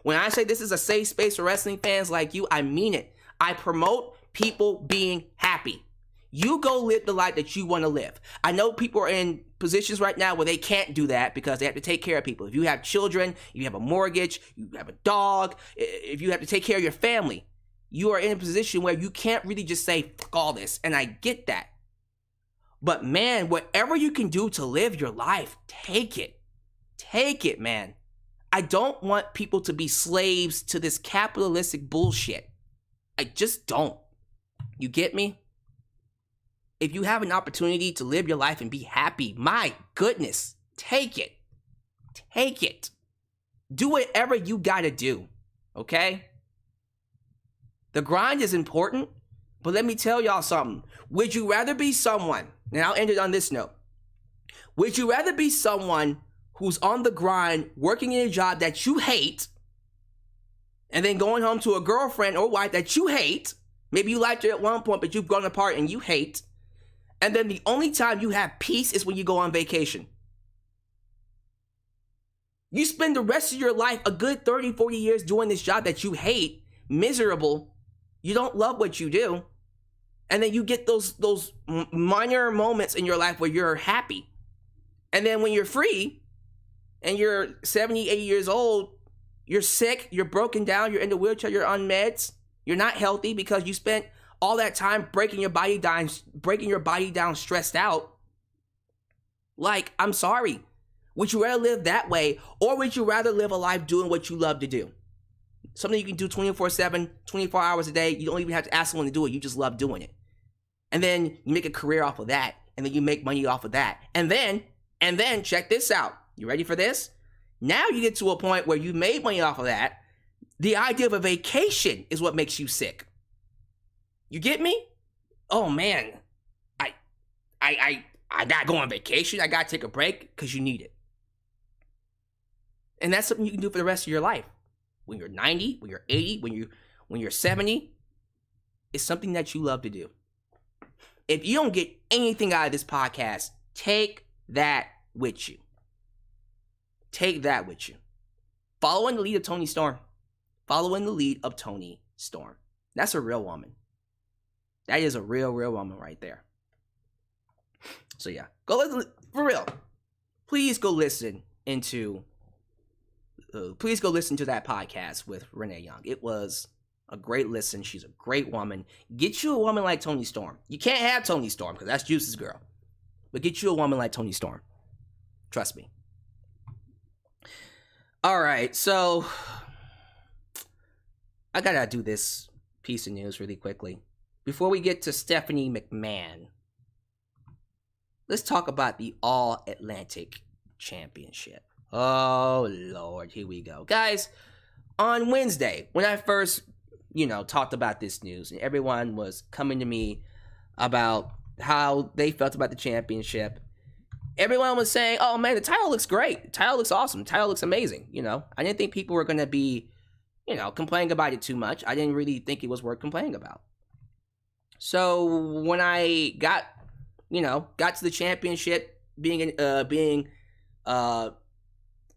When I say this is a safe space for wrestling fans like you, I mean it. I promote people being happy. You go live the life that you want to live. I know people are in positions right now where they can't do that because they have to take care of people. If you have children, you have a mortgage, you have a dog, if you have to take care of your family, you are in a position where you can't really just say, fuck all this. And I get that. But man, whatever you can do to live your life, take it. Take it, man. I don't want people to be slaves to this capitalistic bullshit. I just don't. You get me? If you have an opportunity to live your life and be happy, my goodness, take it. Take it. Do whatever you gotta do, okay? The grind is important, but let me tell y'all something. Would you rather be someone, and I'll end it on this note. Would you rather be someone who's on the grind, working in a job that you hate, and then going home to a girlfriend or wife that you hate? Maybe you liked her at one point, but you've grown apart and you hate. And then the only time you have peace is when you go on vacation. You spend the rest of your life, a good 30, 40 years doing this job that you hate, miserable. You don't love what you do. And then you get those minor moments in your life where you're happy. And then when you're free and you're 70, 80 years old, you're sick, you're broken down, you're in the wheelchair, you're on meds, you're not healthy because you spent all that time breaking your body down, stressed out. Like, I'm sorry. Would you rather live that way, or would you rather live a life doing what you love to do? Something you can do 24/7, 24 hours a day. You don't even have to ask someone to do it. You just love doing it. And then you make a career off of that, and then you make money off of that. And then check this out. You ready for this? Now you get to a point where you made money off of that. The idea of a vacation is what makes you sick. You get me? Oh man, I gotta go on vacation. I gotta take a break because you need it. And that's something you can do for the rest of your life. When you're 90, when you're 80, when you're 70, it's something that you love to do. If you don't get anything out of this podcast, take that with you. Take that with you. Following the lead of Toni Storm. Following the lead of Toni Storm. That's a real woman. That is a real woman right there. So yeah, go listen, for real. Please go listen to that podcast with Renee Young. It was a great listen. She's a great woman. Get you a woman like Toni Storm. You can't have Toni Storm because that's Juice's girl. But get you a woman like Toni Storm. Trust me. All right, so I gotta do this piece of news really quickly. Before we get to Stephanie McMahon, let's talk about the All-Atlantic Championship. Oh, Lord, here we go. Guys, on Wednesday, when I first, talked about this news, and everyone was coming to me about how they felt about the championship, everyone was saying, oh, man, the title looks great. The title looks awesome. The title looks amazing, I didn't think people were going to be, complaining about it too much. I didn't really think it was worth complaining about. So when I got to the championship being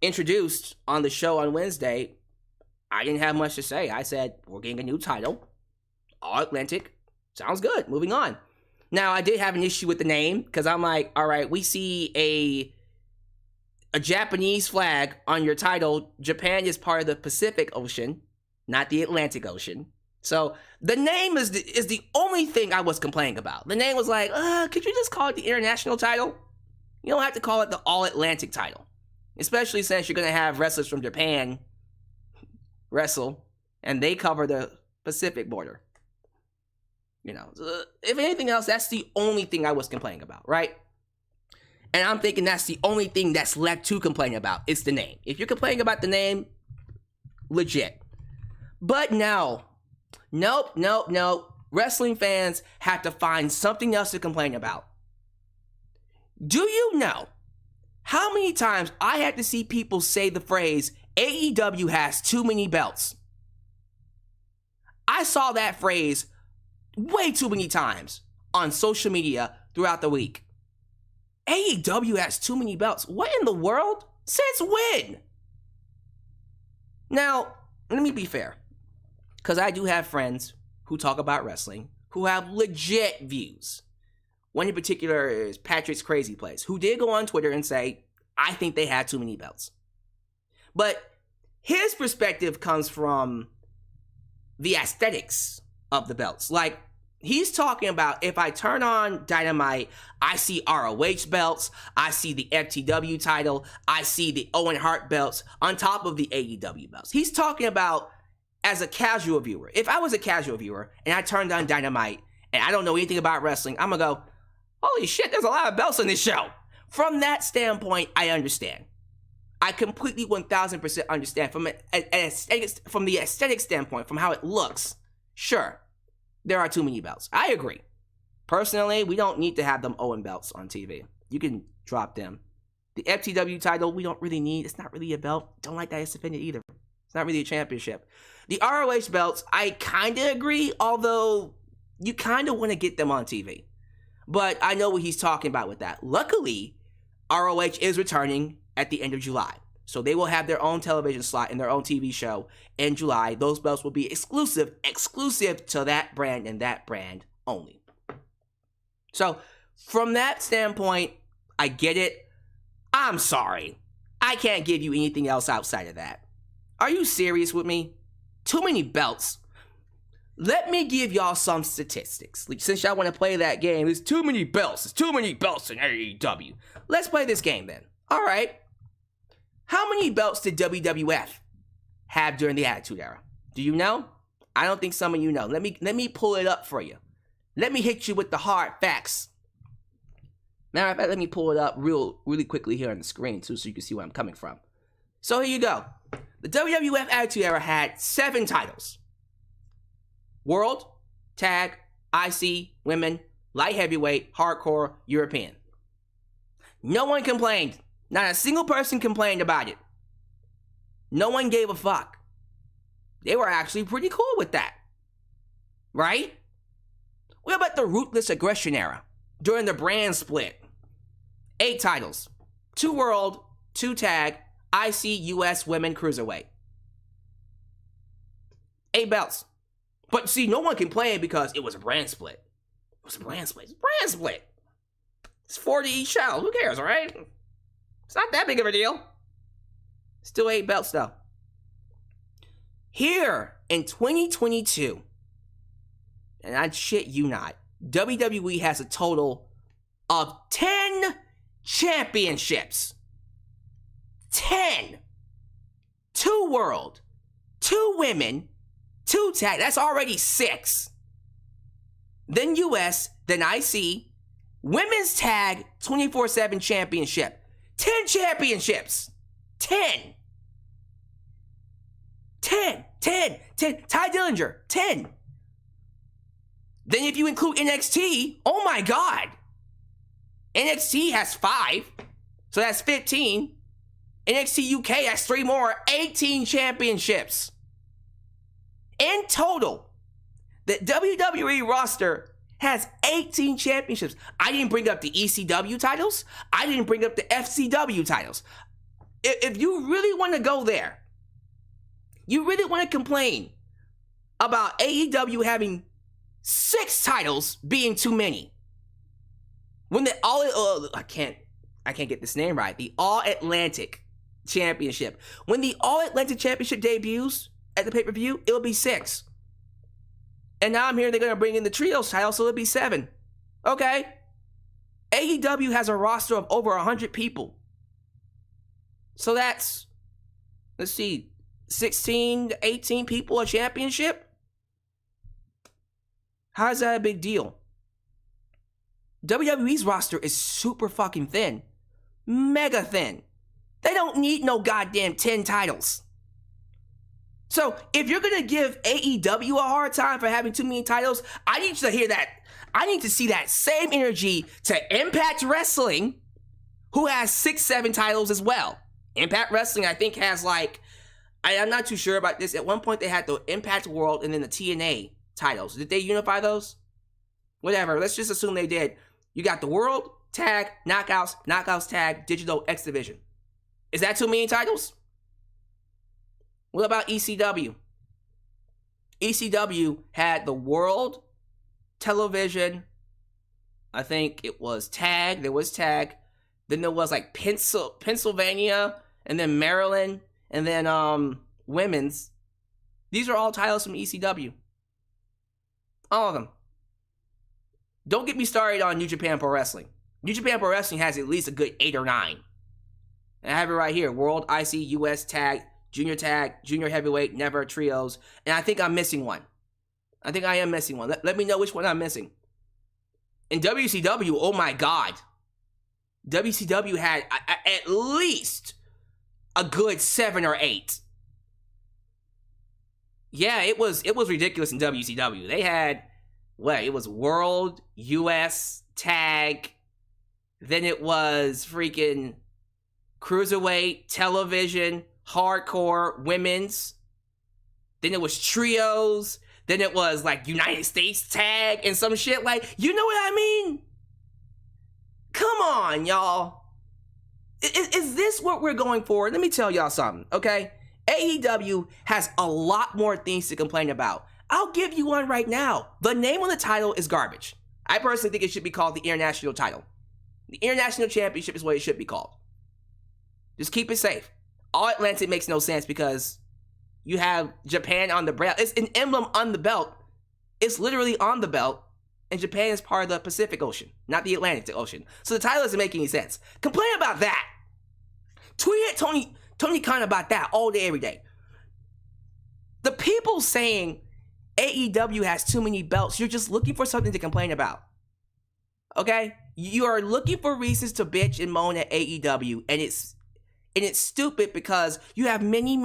introduced on the show on Wednesday, I didn't have much to say. I said, we're getting a new title. All Atlantic. Sounds good. Moving on. Now, I did have an issue with the name because I'm like, all right, we see a Japanese flag on your title. Japan is part of the Pacific Ocean, not the Atlantic Ocean. So the name is the only thing I was complaining about. The name was like, could you just call it the international title? You don't have to call it the All-Atlantic title. Especially since you're going to have wrestlers from Japan wrestle, and they cover the Pacific border. If anything else, that's the only thing I was complaining about, right? And I'm thinking that's the only thing that's left to complain about. It's the name. If you're complaining about the name, legit. But no. Nope. Wrestling fans have to find something else to complain about. Do you know how many times I had to see people say the phrase, AEW has too many belts? I saw that phrase way too many times on social media throughout the week. AEW has too many belts. What in the world? Since when? Now, let me be fair. Because I do have friends who talk about wrestling who have legit views. One in particular is Patrick's Crazy Place, who did go on Twitter and say, I think they had too many belts. But his perspective comes from the aesthetics of the belts. Like, He's talking about if I turn on Dynamite, I see ROH belts, I see the FTW title, I see the Owen Hart belts on top of the AEW belts. He's talking about as a casual viewer. If I was a casual viewer and I turned on Dynamite and I don't know anything about wrestling, I'm gonna go, holy shit, there's a lot of belts on this show. From that standpoint, I understand. I completely 1000% understand from the aesthetic standpoint, from how it looks. Sure, there are too many belts. I agree. Personally, we don't need to have them Owen belts on TV. You can drop them. The FTW title, we don't really need. It's not really a belt. Don't like that it's offended either. It's not really a championship. The ROH belts, I kind of agree, although you kind of want to get them on TV. But I know what he's talking about with that. Luckily, ROH is returning at the end of July. So they will have their own television slot and their own TV show in July. Those belts will be exclusive to that brand and that brand only. So from that standpoint, I get it. I'm sorry. I can't give you anything else outside of that. Are you serious with me? Too many belts. Let me give y'all some statistics. Since y'all want to play that game, there's too many belts. There's too many belts in AEW. Let's play this game then. All right. How many belts did WWF have during the Attitude Era? Do you know? I don't think some of you know. Let me pull it up for you. Let me hit you with the hard facts. Matter of fact, let me pull it up really quickly here on the screen too, so you can see where I'm coming from. So here you go. The WWF Attitude Era had 7 titles. World, Tag, IC, Women, Light Heavyweight, Hardcore, European. No one complained. Not a single person complained about it. No one gave a fuck. They were actually pretty cool with that. Right? What about the Ruthless Aggression Era? During the brand split. 8 titles. 2 World, 2 Tag, IC, US, Women, Cruiserweight. 8 belts. But see, no one complained because it was a brand split. It was a brand split. It's a brand split. It's 40 each show. Who cares, right? It's not that big of a deal. Still 8 belts, though. Here in 2022, and I shit you not, WWE has a total of 10 championships. 10. 2 World, 2 Women, 2 Tag. That's already 6. Then US, then IC, Women's Tag 24/7 Championship. 10 championships. 10. 10. Ty Dillinger, 10. Then if you include NXT, oh my God. NXT has 5. So that's 15. NXT UK has 3 more. 18 championships. In total, the WWE roster has 18 championships. I didn't bring up the ECW titles. I didn't bring up the FCW titles. If you really want to go there, you really want to complain about AEW having 6 titles being too many. When the I can't get this name right. The All Atlantic Championship. When the All Atlantic Championship debuts at the pay-per-view, it'll be 6. And now I'm hearing they're going to bring in the Trios title, so it'll be 7. Okay. AEW has a roster of over 100 people. So that's, let's see, 16 to 18 people a championship? How is that a big deal? WWE's roster is super fucking thin. Mega thin. They don't need no goddamn 10 titles. So, if you're going to give AEW a hard time for having too many titles, I need you to hear that. I need to see that same energy to Impact Wrestling, who has 6, 7 titles as well. Impact Wrestling, I think, has like, I'm not too sure about this. At one point, they had the Impact World and then the TNA titles. Did they unify those? Whatever. Let's just assume they did. You got the World, Tag, Knockouts Tag, Digital, X Division. Is that too many titles? What about ECW? ECW had the World, Television, I think it was Tag, there was Tag, then there was like Pennsylvania, and then Maryland, and then Women's. These are all titles from ECW. All of them. Don't get me started on New Japan Pro Wrestling. New Japan Pro Wrestling has at least a good 8 or 9. And I have it right here. World, IC, US Tag, Junior Heavyweight, Never, Trios. And I think I'm missing one. I think I am missing one. Let me know which one I'm missing. In WCW, oh my God. WCW had at least a good 7 or 8. Yeah, it was ridiculous in WCW. They had, what? It was World, US, Tag. Then it was freaking Cruiserweight, Television, Hardcore, Women's. Then it was Trios. Then it was like United States Tag and some shit. Like, you know what I mean? Come on, y'all. Is this what we're going for? Let me tell y'all something, okay? AEW has a lot more things to complain about. I'll give you one right now. The name of the title is garbage. I personally think it should be called the International title. The International Championship is what it should be called. Just keep it safe. All Atlantic makes no sense because you have Japan on the belt. It's an emblem on the belt. It's literally on the belt. And Japan is part of the Pacific Ocean, not the Atlantic Ocean. So the title doesn't make any sense. Complain about that. Tweet at Tony Khan about that all day, every day. The people saying AEW has too many belts, you're just looking for something to complain about. Okay? You are looking for reasons to bitch and moan at AEW, and it's stupid because you have many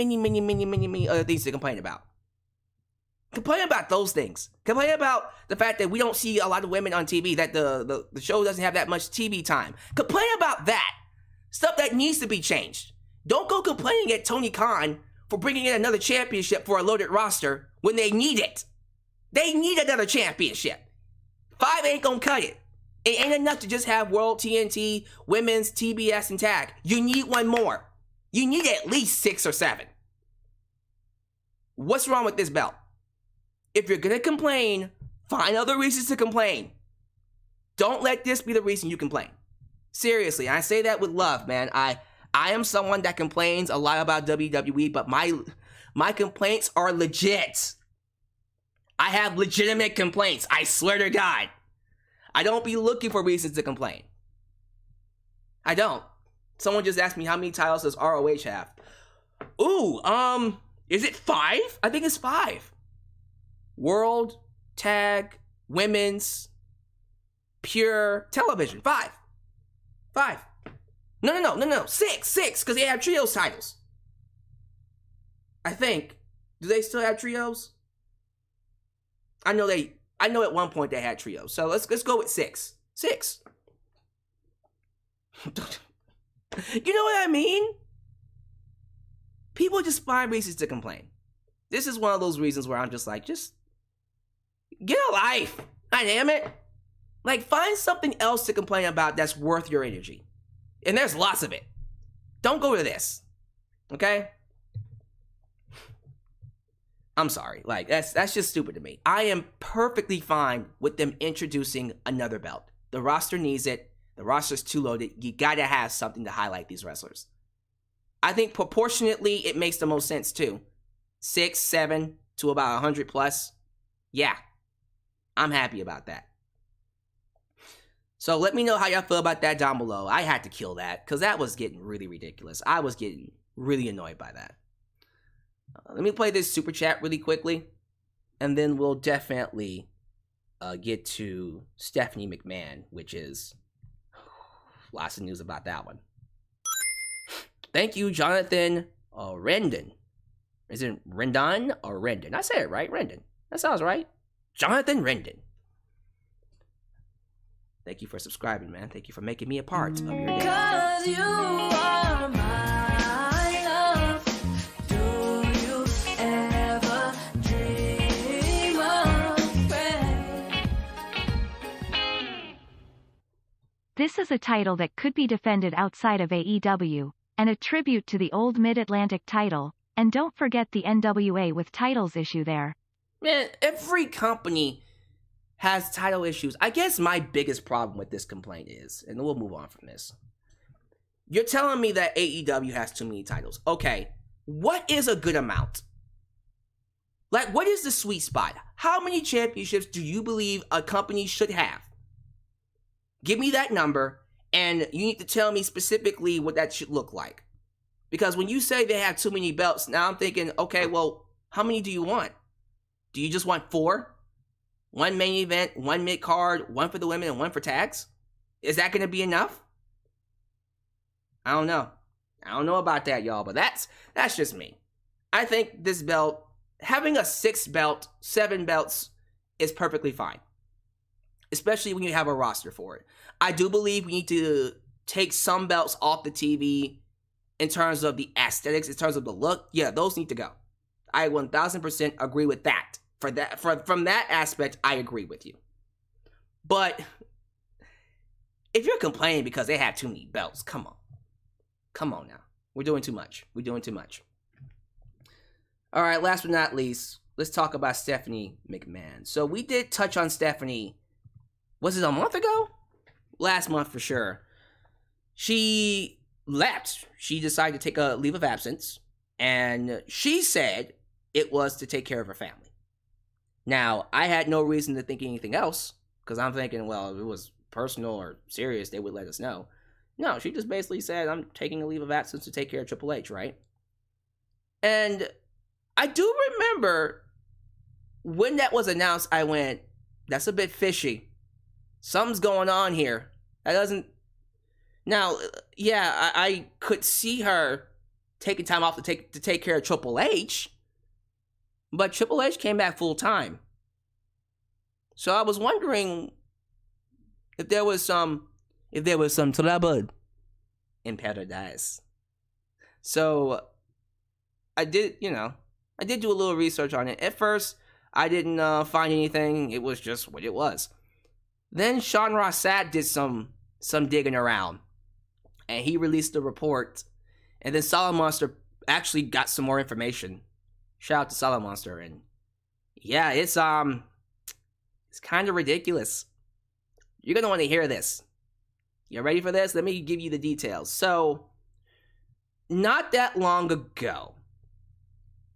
other things to complain about. Complain about those things. Complain about the fact that we don't see a lot of women on TV, that the show doesn't have that much TV time. Complain about that. Stuff that needs to be changed. Don't go complaining at Tony Khan for bringing in another championship for a loaded roster when they need it. They need another championship. 5 ain't gonna cut it. It ain't enough to just have World, TNT, Women's, TBS, and Tag. You need one more. You need at least 6 or 7. What's wrong with this belt? If you're gonna complain, find other reasons to complain. Don't let this be the reason you complain. Seriously, I say that with love, man. I am someone that complains a lot about WWE, but my complaints are legit. I have legitimate complaints. I swear to God. I don't be looking for reasons to complain. I don't. Someone just asked me how many titles does ROH have. Ooh, is it 5? I think it's 5. World, Tag, Women's, Pure, Television. 5. No. 6, because they have trios titles. I think. Do they still have trios? I know at one point they had trios. So let's go with 6. 6. You know what I mean? People just find reasons to complain. This is one of those reasons where I'm just like, just get a life. God damn it. Like, find something else to complain about that's worth your energy. And there's lots of it. Don't go to this. Okay? I'm sorry. Like, that's just stupid to me. I am perfectly fine with them introducing another belt. The roster needs it. The roster's too loaded. You gotta have something to highlight these wrestlers. I think proportionately, it makes the most sense too. 6, 7 to about 100 plus. Yeah. I'm happy about that. So let me know how y'all feel about that down below. I had to kill that because that was getting really ridiculous. I was getting really annoyed by that. Let me play this super chat really quickly, and then we'll definitely get to Stephanie McMahon, which is lots of news about that one. Thank you, Jonathan Rendon. Is it Rendon or Rendon? I say it right, Rendon. That sounds right. Jonathan Rendon. Thank you for subscribing, man. Thank you for making me a part of your day. 'Cause you are my love. Do you ever dream of friends? This is a title that could be defended outside of AEW, and a tribute to the old Mid-Atlantic title, and don't forget the NWA with titles issue there. Man, every company has title issues. I guess my biggest problem with this complaint is, and we'll move on from this. You're telling me that AEW has too many titles. Okay, what is a good amount? Like, what is the sweet spot? How many championships do you believe a company should have? Give me that number, and you need to tell me specifically what that should look like. Because when you say they have too many belts, now I'm thinking, okay, well, how many do you want? Do you just want 4? 1 main event, 1 mid-card, 1 for the women, and 1 for tags? Is that going to be enough? I don't know. I don't know about that, y'all, but that's just me. I think this belt, having a 6 belt, 7 belts, is perfectly fine. Especially when you have a roster for it. I do believe we need to take some belts off the TV in terms of the aesthetics, in terms of the look. Yeah, those need to go. I 1000% agree with that. From that aspect, I agree with you. But if you're complaining because they have too many belts, come on. Come on now. We're doing too much. We're doing too much. All right, last but not least, let's talk about Stephanie McMahon. So we did touch on Stephanie, was it a month ago? Last month for sure. She left. She decided to take a leave of absence, and she said it was to take care of her family. Now, I had no reason to think anything else, because I'm thinking, well, if it was personal or serious, they would let us know. No, she just basically said, I'm taking a leave of absence to take care of Triple H, right? And I do remember when that was announced, I went, that's a bit fishy. Something's going on here. That doesn't... Now, yeah, I could see her taking time off to take care of Triple H, but Triple H came back full time. So I was wondering if there was some trouble in paradise. So I did do a little research on it. At first, I didn't find anything. It was just what it was. Then Sean Rossat did some digging around, and he released a report. And then Solid Monster actually got some more information. Shout out to Solid Monster. And yeah, it's kind of ridiculous. You're gonna want to hear this. You ready for this? Let me give you the details. So, not that long ago,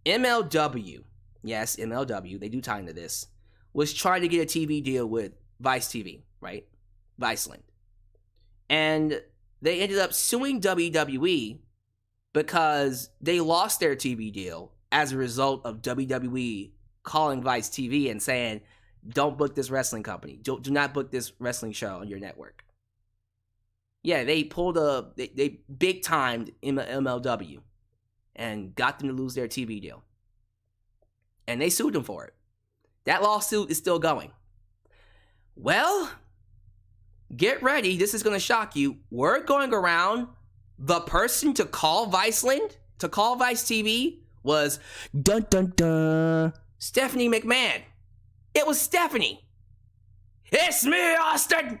MLW, yes, MLW, they do tie into this, was trying to get a TV deal with Vice TV, right? Viceland. And they ended up suing WWE because they lost their TV deal as a result of WWE calling Vice TV and saying, don't book this wrestling company. Do not book this wrestling show on your network. Yeah, they pulled they big-timed MLW and got them to lose their TV deal. And they sued them for it. That lawsuit is still going. Well, get ready. This is going to shock you. Word going around, the person to call Viceland, to call Vice TV, was dun dun dun Stephanie McMahon. It was Stephanie. It's me, Austin.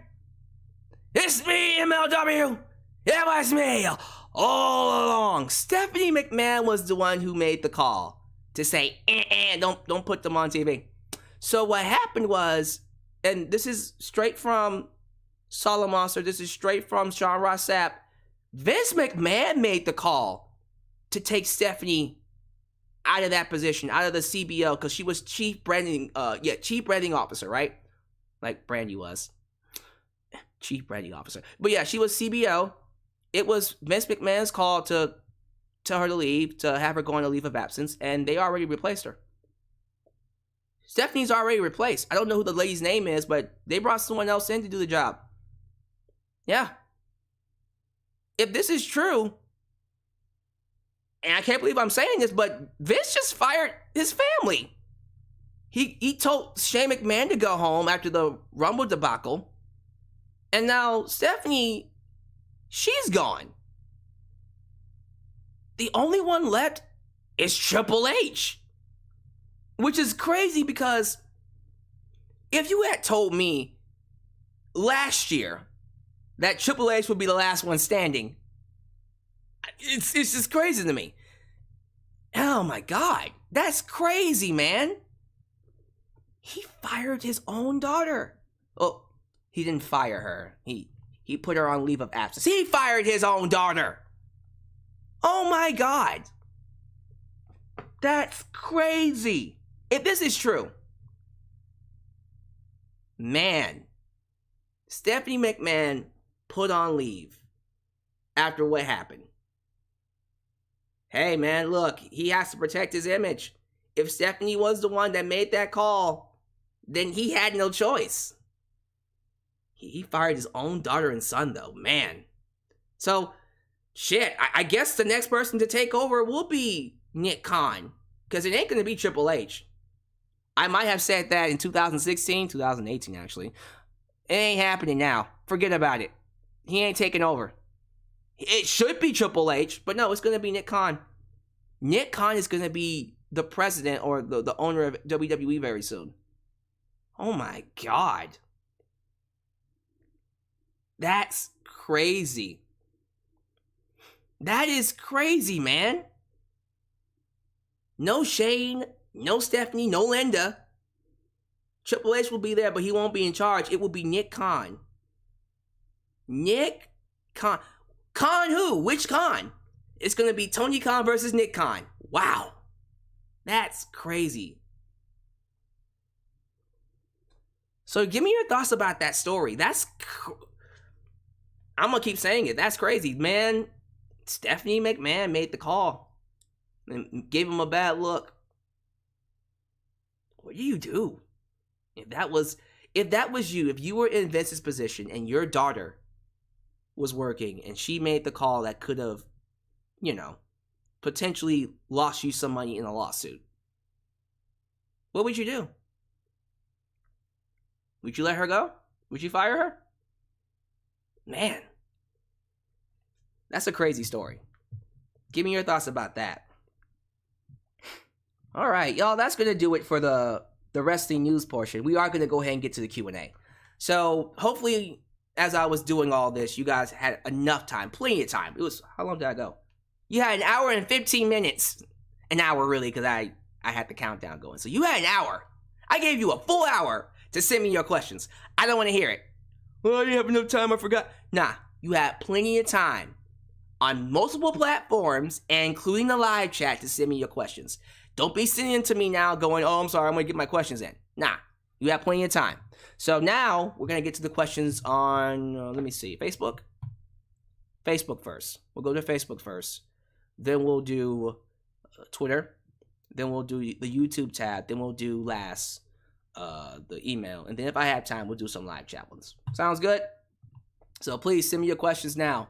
It's me, MLW. It was me all along. Stephanie McMahon was the one who made the call to say, don't put them on TV. So what happened was, and this is straight from Solid Monster, this is straight from Sean Ross Sapp, Vince McMahon made the call to take Stephanie out of that position, out of the CBO, because she was chief branding officer, right? Like Brandy was. Chief branding officer. But yeah, she was CBO. It was Vince McMahon's call to tell her to leave, to have her go on a leave of absence, and they already replaced her. Stephanie's already replaced. I don't know who the lady's name is, but they brought someone else in to do the job. Yeah. If this is true, and I can't believe I'm saying this, but Vince just fired his family. He told Shane McMahon to go home after the Rumble debacle. And now Stephanie, she's gone. The only one left is Triple H. Which is crazy because if you had told me last year that Triple H would be the last one standing, it's just crazy to me. Oh my God, that's crazy, man. He fired his own daughter. Oh, he didn't fire her. He put her on leave of absence. He fired his own daughter. Oh my God. That's crazy. If this is true, man, Stephanie McMahon put on leave after what happened. Hey, man, look, he has to protect his image. If Stephanie was the one that made that call, then he had no choice. He fired his own daughter and son, though, man. So, shit, I guess the next person to take over will be Nick Khan, because it ain't going to be Triple H. I might have said that in 2016, 2018, actually. It ain't happening now. Forget about it. He ain't taking over. It should be Triple H, but no, it's going to be Nick Khan. Nick Khan is going to be the president or the owner of WWE very soon. Oh my God. That's crazy. That is crazy, man. No Shane, no Stephanie, no Linda. Triple H will be there, but he won't be in charge. It will be Nick Khan. Nick Khan. Khan who? Which Khan? It's going to be Tony Khan versus Nick Khan. Wow. That's crazy. So give me your thoughts about that story. I'm going to keep saying it. That's crazy. Man, Stephanie McMahon made the call and gave him a bad look. What do you do? If that was you, if you were in Vince's position and your daughter was working and she made the call that could have, potentially lost you some money in a lawsuit, what would you do? Would you let her go? Would you fire her? Man, that's a crazy story. Give me your thoughts about that. All right, y'all, that's going to do it for the wrestling news portion. We are going to go ahead and get to the Q&A. So, hopefully, as I was doing all this, you guys had enough time, plenty of time. How long did I go? You had an hour and 15 minutes. An hour, really, because I had the countdown going. So, you had an hour. I gave you a full hour to send me your questions. I don't want to hear it. Well, I didn't have enough time, I forgot. Nah, you had plenty of time on multiple platforms, including the live chat, to send me your questions. Don't be sending them to me now going, oh, I'm sorry, I'm going to get my questions in. Nah, you have plenty of time. So now we're going to get to the questions on, let me see, Facebook? Facebook first. We'll go to Facebook first. Then we'll do Twitter. Then we'll do the YouTube tab. Then we'll do last the email. And then if I have time, we'll do some live chat ones. Sounds good? So please send me your questions now.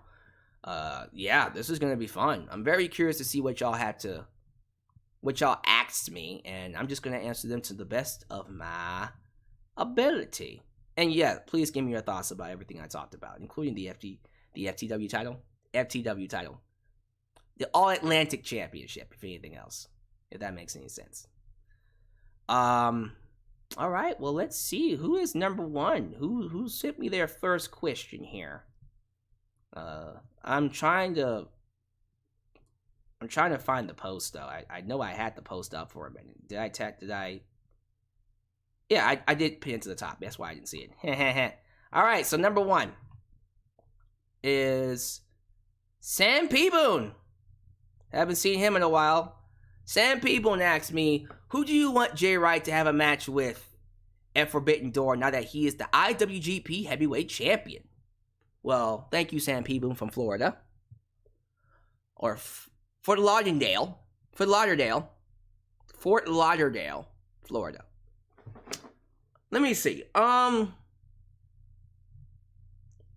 Yeah, this is going to be fun. I'm very curious to see what y'all asked me, and I'm just going to answer them to the best of my ability. And yeah, please give me your thoughts about everything I talked about, including the FTW title, the All-Atlantic Championship, if anything else, if that makes any sense. All right, well, let's see. Who is number one? Who sent me their first question here? I'm trying to find the post, though. I know I had the post up for a minute. Did I? Yeah, I did pin it to the top. That's why I didn't see it. All right, so number one is Sam Peeboon. Haven't seen him in a while. Sam Peeboon asked me, who do you want Jay Wright to have a match with at Forbidden Door now that he is the IWGP Heavyweight Champion? Well, thank you, Sam Peeboon from Florida. Or Fort Lauderdale, Florida. Let me see.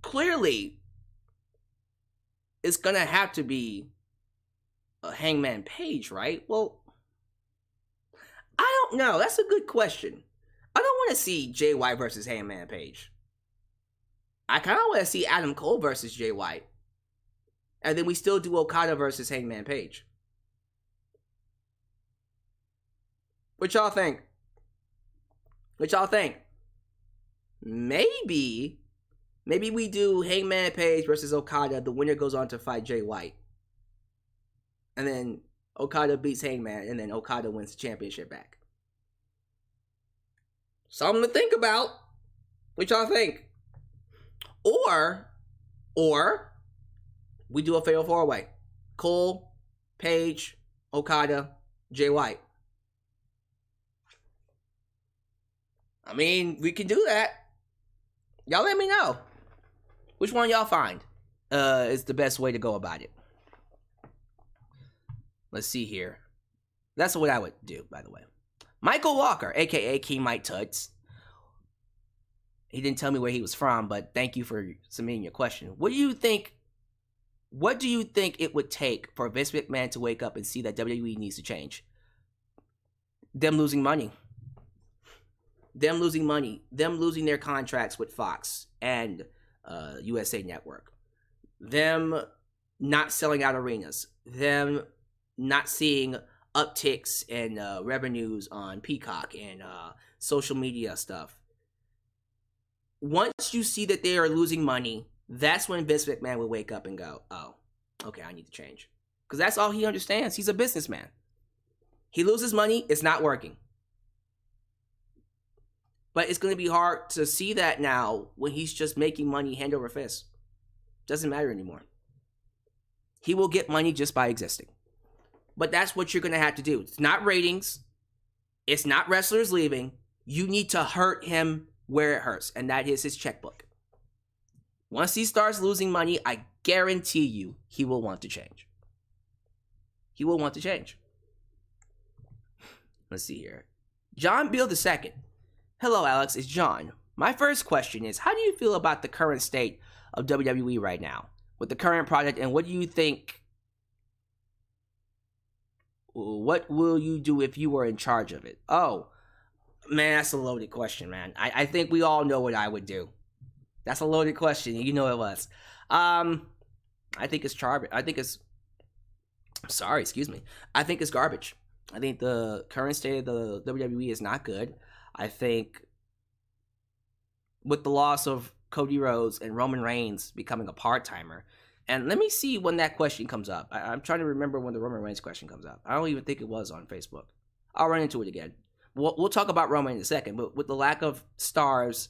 Clearly, it's gonna have to be a Hangman Page, right? Well, I don't know. That's a good question. I don't want to see Jay White versus Hangman Page. I kind of want to see Adam Cole versus Jay White. And then we still do Okada versus Hangman Page. What y'all think? Maybe we do Hangman Page versus Okada. The winner goes on to fight Jay White. And then Okada beats Hangman, and then Okada wins the championship back. Something to think about. What y'all think? Or we do a fatal four-way. Cole, Paige, Okada, Jay White. I mean, we can do that. Y'all let me know. Which one y'all find is the best way to go about it? Let's see here. That's what I would do, by the way. Michael Walker, aka King Mike Tuts. He didn't tell me where he was from, but thank you for submitting your question. What do you think it would take for Vince McMahon to wake up and see that WWE needs to change? Them losing money. Them losing their contracts with Fox and USA Network. Them not selling out arenas. Them not seeing upticks in revenues on Peacock and social media stuff. Once you see that they are losing money, that's when Vince McMahon will wake up and go, oh, okay, I need to change. Because that's all he understands. He's a businessman. He loses money, it's not working. But it's going to be hard to see that now when he's just making money hand over fist. Doesn't matter anymore. He will get money just by existing. But that's what you're going to have to do. It's not ratings. It's not wrestlers leaving. You need to hurt him where it hurts, and that is his checkbook. Once he starts losing money, I guarantee you he will want to change. He will want to change. Let's see here. John Beal II. Hello, Alyx. It's John. My first question is, how do you feel about the current state of WWE right now with the current project, and what do you think? What will you do if you were in charge of it? Oh, man, that's a loaded question, man. I think we all know what I would do. That's a loaded question. You know it was. I think it's garbage. I think it's garbage. I think the current state of the WWE is not good. I think with the loss of Cody Rhodes and Roman Reigns becoming a part-timer, and let me see when that question comes up. I'm trying to remember when the Roman Reigns question comes up. I don't even think it was on Facebook. I'll run into it again. We'll talk about Roman in a second, but with the lack of stars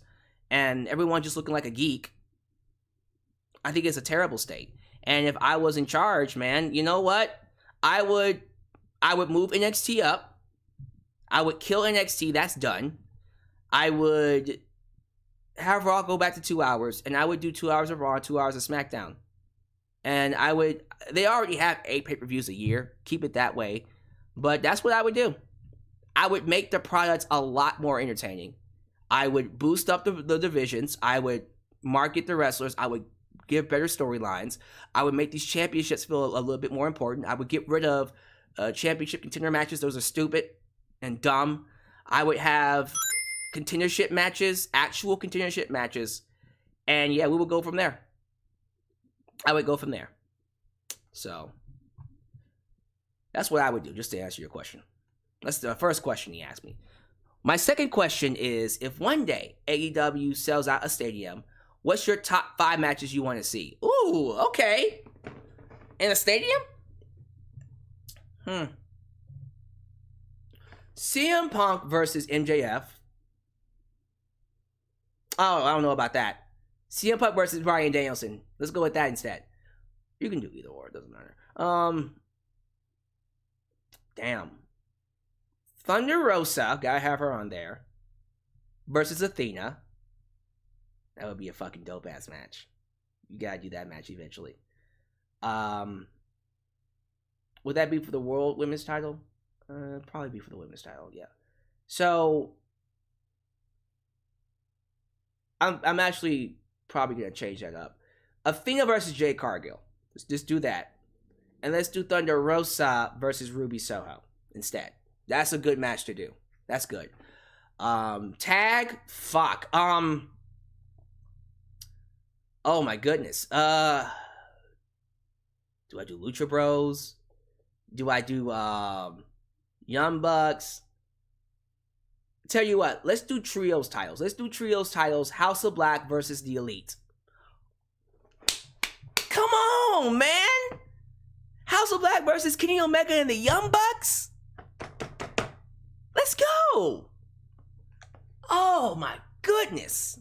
and everyone just looking like a geek, I think it's a terrible state. And if I was in charge, man, you know what? I would move NXT up. I would kill NXT. That's done. I would have Raw go back to 2 hours, and I would do 2 hours of Raw, 2 hours of SmackDown. And they already have 8 pay-per-views a year. Keep it that way. But that's what I would do. I would make the products a lot more entertaining. I would boost up the divisions. I would market the wrestlers. I would give better storylines. I would make these championships feel a little bit more important. I would get rid of championship contender matches. Those are stupid and dumb. I would have contendership matches, actual contendership matches. And yeah, we would go from there. I would go from there. So that's what I would do, just to answer your question. That's the first question he asked me. My second question is, if one day AEW sells out a stadium, what's your top 5 matches you want to see? Ooh, okay. In a stadium? CM Punk versus MJF. Oh, I don't know about that. CM Punk versus Bryan Danielson. Let's go with that instead. You can do either or, it doesn't matter. Damn. Thunder Rosa, gotta have her on there, versus Athena. That would be a fucking dope ass match. You gotta do that match eventually. Would that be for the World Women's title? Probably be for the Women's title, yeah. So I'm actually probably gonna change that up. Athena versus Jade Cargill. Let's just do that. And let's do Thunder Rosa versus Ruby Soho instead. That's a good match to do. That's good. Tag? Fuck. Oh my goodness. Do I do Lucha Bros? Do I do Young Bucks? Tell you what, let's do Trios titles. House of Black versus the Elite. Come on, man! House of Black versus Kenny Omega and the Young Bucks? Let's go! Oh my goodness.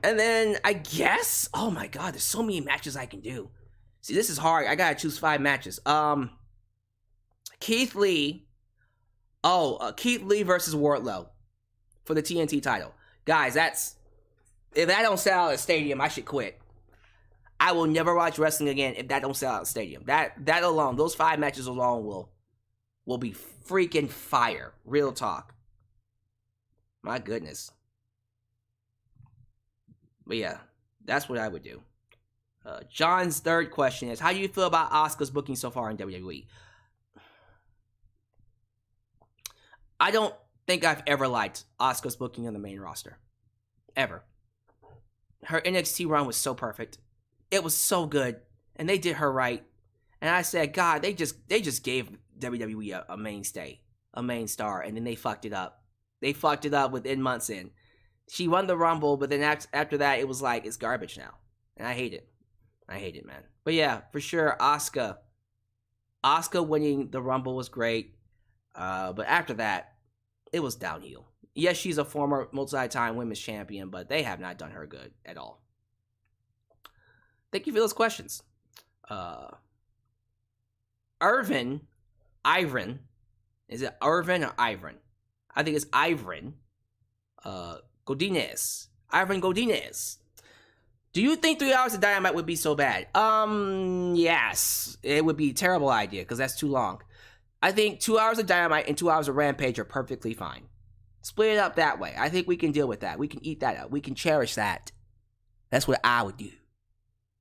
And then I guess, oh my god, there's so many matches I can do. See, this is hard. I gotta choose 5 matches. Keith Lee. Keith Lee versus Wardlow for the TNT title. Guys, If that don't sell out a stadium, I should quit. I will never watch wrestling again if that don't sell out a stadium. That alone, those 5 matches alone will be freaking fire. Real talk. My goodness. But yeah, that's what I would do. John's third question is, how do you feel about Asuka's booking so far in WWE? I don't think I've ever liked Asuka's booking on the main roster. Ever. Her NXT run was so perfect. It was so good. And they did her right. And I said, God, they just gave WWE a mainstay. A main star. And then they fucked it up. They fucked it up within months in. She won the Rumble, but then after that, it was like, it's garbage now. And I hate it. I hate it, man. But yeah, for sure, Asuka. Asuka winning the Rumble was great. But after that, it was downhill. Yes, she's a former multi-time women's champion, but they have not done her good at all. Thank you for those questions. Ivan, is it Irvin or Ivan? I think it's Ivan. Godinez. Ivan Godinez. Do you think 3 hours of Dynamite would be so bad? Yes. It would be a terrible idea, because that's too long. I think 2 hours of Dynamite and 2 hours of Rampage are perfectly fine. Split it up that way. I think we can deal with that. We can eat that up. We can cherish that. That's what I would do.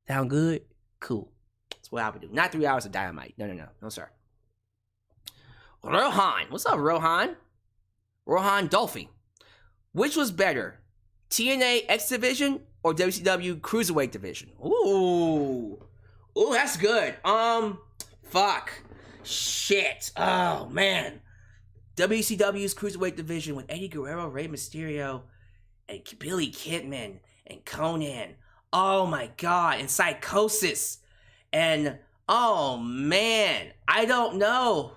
Sound good? Cool. That's what I would do. Not 3 hours of Dynamite. No, sir. Rohan. What's up, Rohan? Rohan Dolphy. Which was better? TNA X Division or WCW Cruiserweight Division? Ooh, that's good. Fuck. Shit. Oh, man. WCW's Cruiserweight Division with Eddie Guerrero, Rey Mysterio, and Billy Kidman, and Conan. Oh, my God. And Psychosis. And, oh, man. I don't know.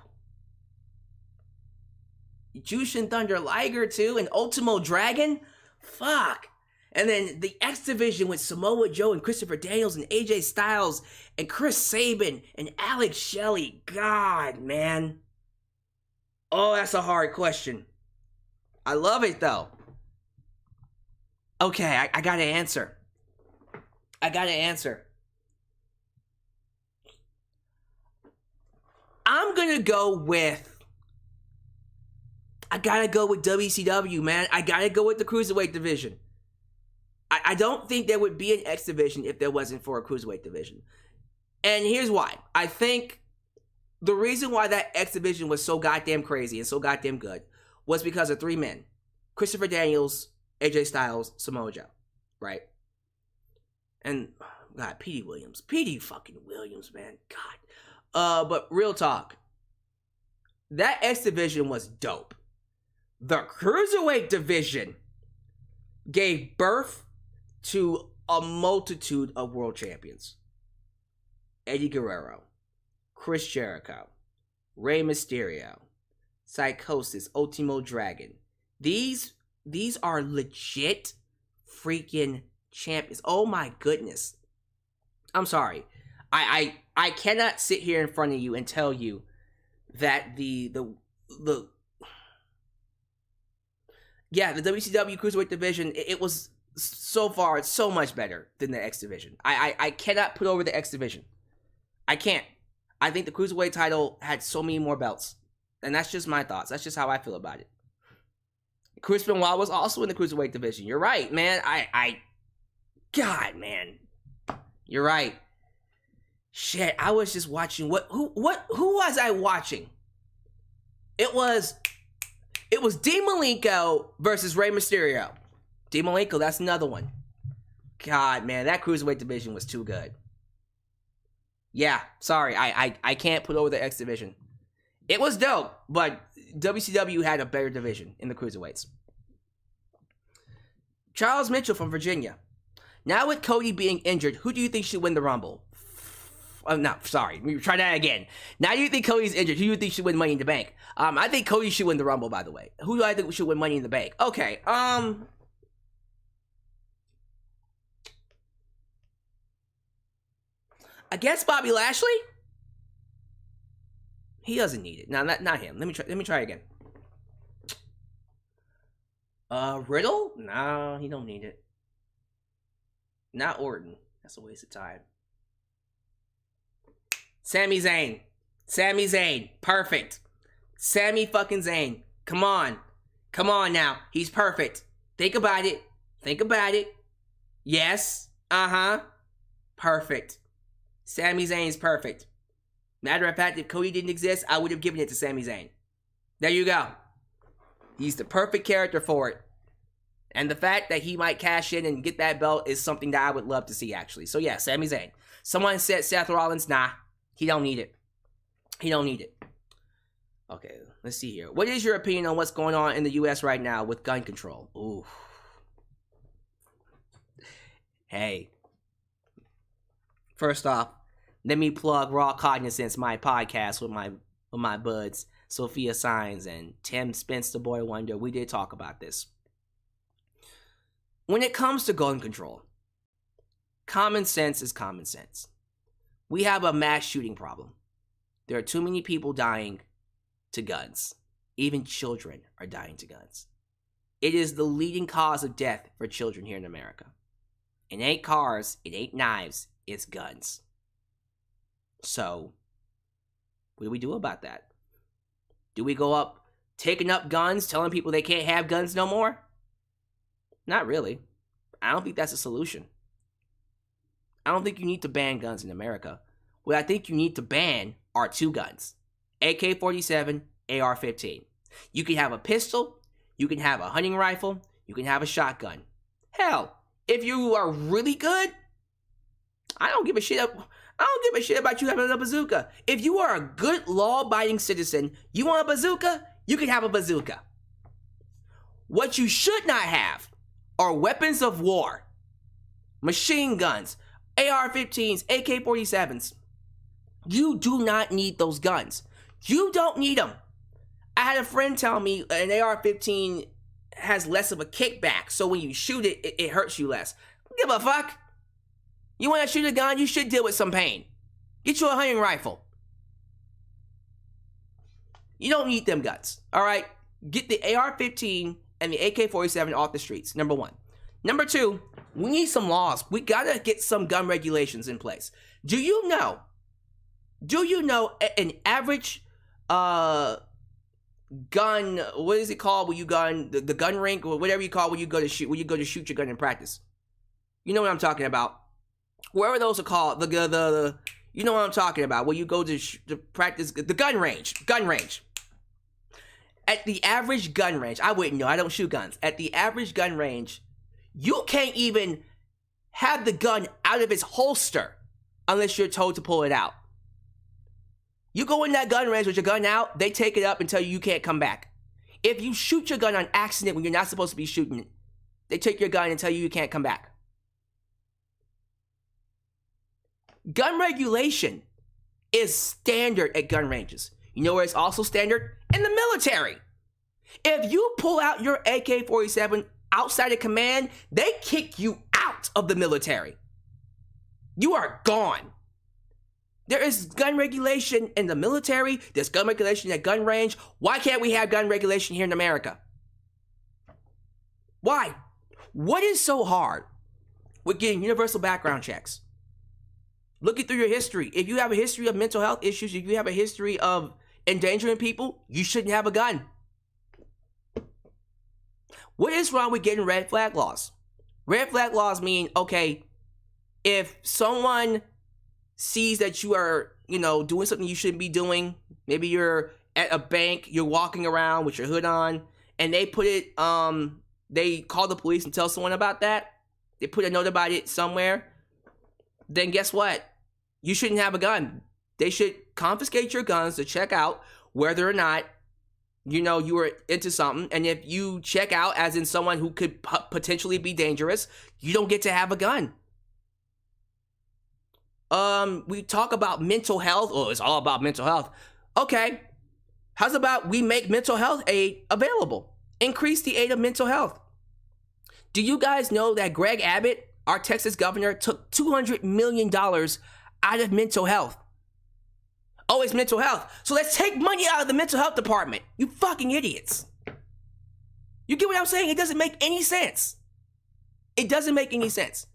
Jushin Thunder Liger, too, and Ultimo Dragon? Fuck. And then the X Division with Samoa Joe and Christopher Daniels and AJ Styles and Chris Sabin and Alex Shelley. God, man. Oh, that's a hard question. I love it, though. Okay, I gotta answer. I'm gonna go with... I gotta go with WCW, man. I gotta go with the Cruiserweight Division. I don't think there would be an X Division if there wasn't for a Cruiserweight Division. And here's why. I think the reason why that X Division was so goddamn crazy and so goddamn good was because of 3 men. Christopher Daniels, AJ Styles, Samoa Joe. Right? And, God, Petey Williams. Petey fucking Williams, man. God. But real talk. That X Division was dope. The Cruiserweight Division gave birth to a multitude of world champions. Eddie Guerrero, Chris Jericho, Rey Mysterio, Psychosis, Ultimo Dragon. These are legit freaking champions. Oh my goodness. I'm sorry. I cannot sit here in front of you and tell you that the WCW Cruiserweight Division, it was so far so much better than the X Division. I cannot put over the X Division. I can't. I think the Cruiserweight title had so many more belts. And that's just my thoughts. That's just how I feel about it. Chris Benoit was also in the Cruiserweight Division. You're right, man. God, man. You're right. Shit, I was just watching who was I watching? It was Dean Malenko versus Rey Mysterio. Dean Malenko, that's another one. God, man, that Cruiserweight Division was too good. Yeah, sorry, I can't put over the X Division. It was dope, but WCW had a better division in the Cruiserweights. Charles Mitchell from Virginia. Now with Cody being injured, who do you think should win the Rumble? No, sorry. Let me try that again. Now you think Cody's injured. Who do you think should win Money in the Bank? I think Cody should win the Rumble, by the way. Who do I think should win Money in the Bank? Okay, I guess Bobby Lashley? He doesn't need it. No, not him. Let me try again. Riddle? No, he don't need it. Not Orton. That's a waste of time. Sami Zayn. Sami Zayn. Perfect. Sami fucking Zayn. Come on. Come on now. He's perfect. Think about it. Think about it. Yes. Uh-huh. Perfect. Sami Zayn's perfect. Matter of fact, if Cody didn't exist, I would have given it to Sami Zayn. There you go. He's the perfect character for it. And the fact that he might cash in and get that belt is something that I would love to see, actually. So yeah, Sami Zayn. Someone said Seth Rollins. Nah, he don't need it. He don't need it. Okay, let's see here. What is your opinion on what's going on in the U.S. right now with gun control? Ooh. Hey. First off, let me plug Raw Cognizance, my podcast with my buds, Sophia Signs and Tim Spence, the Boy Wonder. We did talk about this. When it comes to gun control, common sense is common sense. We have a mass shooting problem. There are too many people dying to guns. Even children are dying to guns. It is the leading cause of death for children here in America. It ain't cars, it ain't knives, it's guns. So, what do we do about that? Do we go up taking up guns, telling people they can't have guns no more? Not really. I don't think that's a solution. I don't think you need to ban guns in America. What I think you need to ban are two guns. AK-47, AR-15. You can have a pistol, you can have a hunting rifle, you can have a shotgun. Hell, if you are really good, I don't give a shit about you having a bazooka. If you are a good law-abiding citizen, you want a bazooka, you can have a bazooka. What you should not have are weapons of war, machine guns, AR-15s, AK-47s. You do not need those guns. You don't need them. I had a friend tell me an AR-15 has less of a kickback, so when you shoot it, it hurts you less. Give a fuck. You want to shoot a gun, you should deal with some pain. Get you a hunting rifle. You don't need them guns, all right? Get the AR-15 and the AK-47 off the streets, number one. Number two, we need some laws. We gotta get some gun regulations in place. Do you know an average gun, what is it called when you gun, the gun rink, or whatever you call when you go to shoot your gun in practice? You know what I'm talking about. Wherever those are called, the you know what I'm talking about, where you go to practice, the gun range. At the average gun range, I wouldn't know, I don't shoot guns. At the average gun range, you can't even have the gun out of its holster unless you're told to pull it out. You go in that gun range with your gun out, they take it up and tell you can't come back. If you shoot your gun on accident when you're not supposed to be shooting it, they take your gun and tell you can't come back. Gun regulation is standard at gun ranges. You know where it's also standard? In the military. If you pull out your AK-47 outside of command, they kick you out of the military. You are gone. There is gun regulation in the military. There's gun regulation at gun range. Why can't we have gun regulation here in America? Why? What is so hard with getting universal background checks? Looking through your history. If you have a history of mental health issues, if you have a history of endangering people, you shouldn't have a gun. What is wrong with getting red flag laws? Red flag laws mean, okay, if someone sees that you are, doing something you shouldn't be doing, maybe you're at a bank, you're walking around with your hood on, and they put it, they call the police and tell someone about that, they put a note about it somewhere, then guess what? You shouldn't have a gun. They should confiscate your guns to check out whether or not, you were into something. And if you check out as in someone who could potentially be dangerous, you don't get to have a gun. We talk about mental health. Oh, it's all about mental health. Okay. How's about we make mental health aid available? Increase the aid of mental health. Do you guys know that Greg Abbott, our Texas governor, took $200 million out of mental health? Oh, it's mental health. So let's take money out of the mental health department. You fucking idiots. You get what I'm saying? It doesn't make any sense. It doesn't make any sense.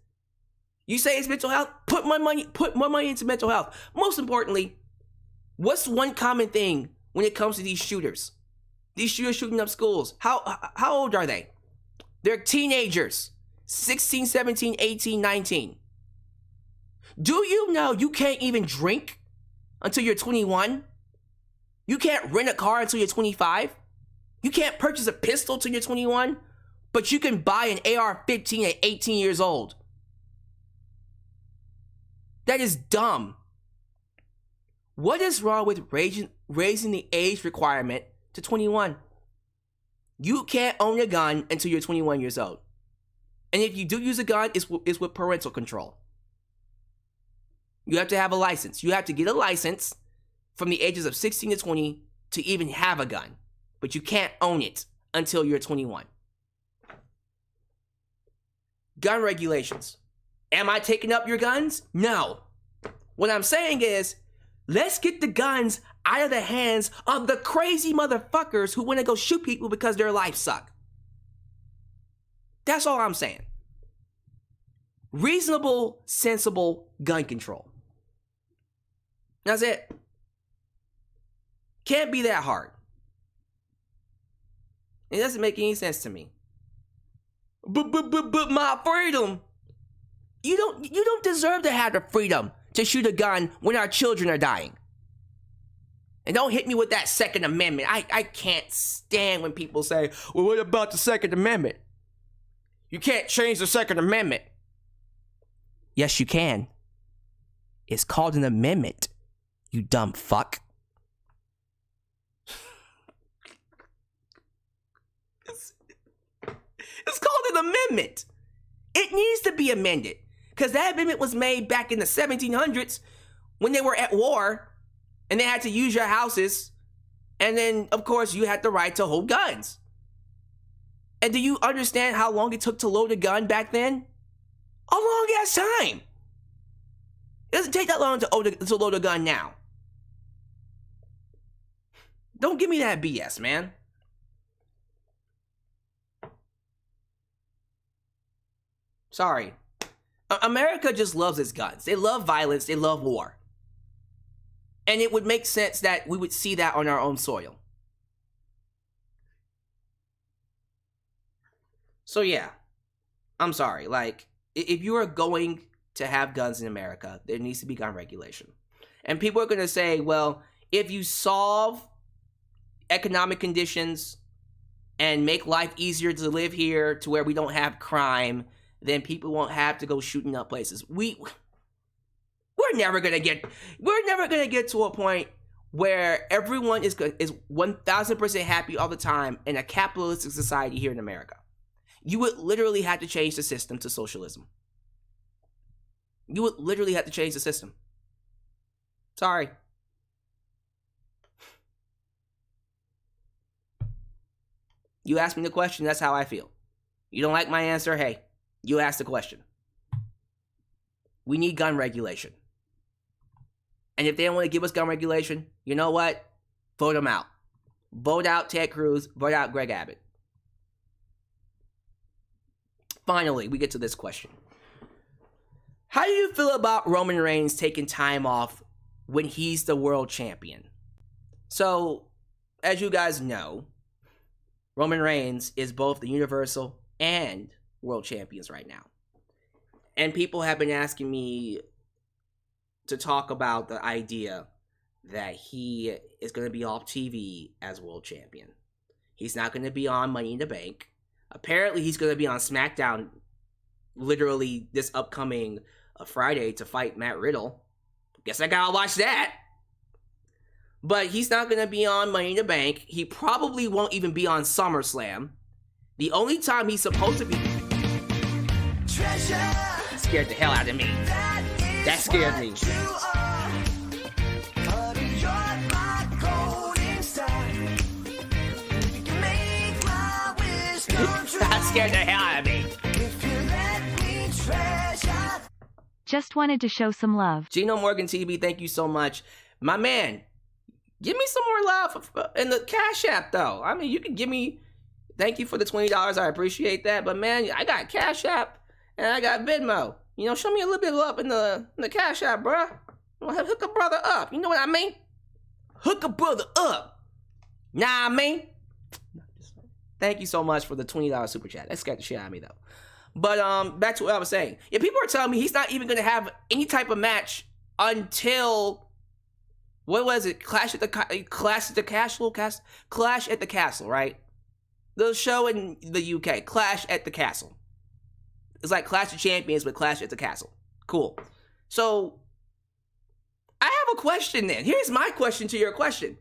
You say it's mental health? Put more money into mental health. Most importantly, what's one common thing when it comes to these shooters? These shooters shooting up schools. How old are they? They're teenagers. 16, 17, 18, 19. Do you know you can't even drink until you're 21? You can't rent a car until you're 25? You can't purchase a pistol until you're 21? But you can buy an AR-15 at 18 years old. That is dumb. What is wrong with raising the age requirement to 21? You can't own a gun until you're 21 years old. And if you do use a gun, it's with parental control. You have to have a license. You have to get a license from the ages of 16 to 20 to even have a gun. But you can't own it until you're 21. Gun regulations. Am I taking up your guns? No. What I'm saying is, let's get the guns out of the hands of the crazy motherfuckers who want to go shoot people because their lives suck. That's all I'm saying. Reasonable, sensible gun control. That's it. Can't be that hard. It doesn't make any sense to me. But my freedom. You don't deserve to have the freedom to shoot a gun when our children are dying. And don't hit me with that Second Amendment. I can't stand when people say, well, what about the Second Amendment? You can't change the Second Amendment. Yes, you can. It's called an amendment, you dumb fuck. It's called an amendment. It needs to be amended. Because that amendment was made back in the 1700s when they were at war and they had to use your houses. And then, of course, you had the right to hold guns. And do you understand how long it took to load a gun back then? A long ass time. It doesn't take that long to load a gun now. Don't give me that BS, man. Sorry. America just loves its guns. They love violence. They love war. And it would make sense that we would see that on our own soil. So yeah, I'm sorry. Like, if you are going to have guns in America, there needs to be gun regulation. And people are going to say, well, if you solve economic conditions and make life easier to live here to where we don't have crime, then people won't have to go shooting up places. We're never gonna get to a point where everyone is 1000% happy all the time in a capitalistic society here in America. You would literally have to change the system to socialism. You would literally have to change the system. Sorry. You asked me the question, that's how I feel. You don't like my answer? Hey, you asked the question. We need gun regulation. And if they don't want to give us gun regulation, you know what? Vote them out. Vote out Ted Cruz. Vote out Greg Abbott. Finally, we get to this question. How do you feel about Roman Reigns taking time off when he's the world champion? So, as you guys know, Roman Reigns is both the Universal and world champions right now. And people have been asking me to talk about the idea that he is going to be off TV as world champion. He's not going to be on Money in the Bank. Apparently, he's going to be on SmackDown literally this upcoming Friday to fight Matt Riddle. Guess I gotta watch that. But he's not going to be on Money in the Bank. He probably won't even be on SummerSlam. The only time he's supposed to be... Scared the hell out of me. That scared me. That scared the hell out of me. Just wanted to show some love. Gino Morgan TV, thank you so much. My man, give me some more love in the Cashapp, though. I mean, you can give me... Thank you for the $20. I appreciate that. But, man, I got Cashapp and I got VENMO. You know, show me a little bit of love in the Cash App, bruh. Hook a brother up. You know what I mean? Hook a brother up. Nah, I mean. Thank you so much for the $20 super chat. That scared the shit out of me, though. But back to what I was saying. Yeah, people are telling me he's not even going to have any type of match until, what was it? Clash at the Castle, right? The show in the UK, Clash at the Castle. It's like Clash of Champions, but Clash at the Castle. Cool. So, I have a question then. Here's my question to your question.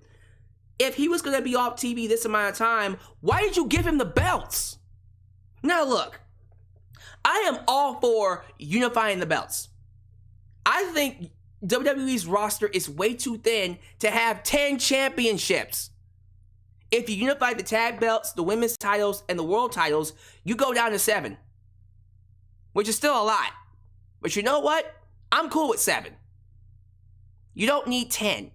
If he was going to be off TV this amount of time, why did you give him the belts? Now look, I am all for unifying the belts. I think WWE's roster is way too thin to have 10 championships. If you unify the tag belts, the women's titles, and the world titles, you go down to 7. Which is still a lot. But you know what? I'm cool with 7. You don't need 10.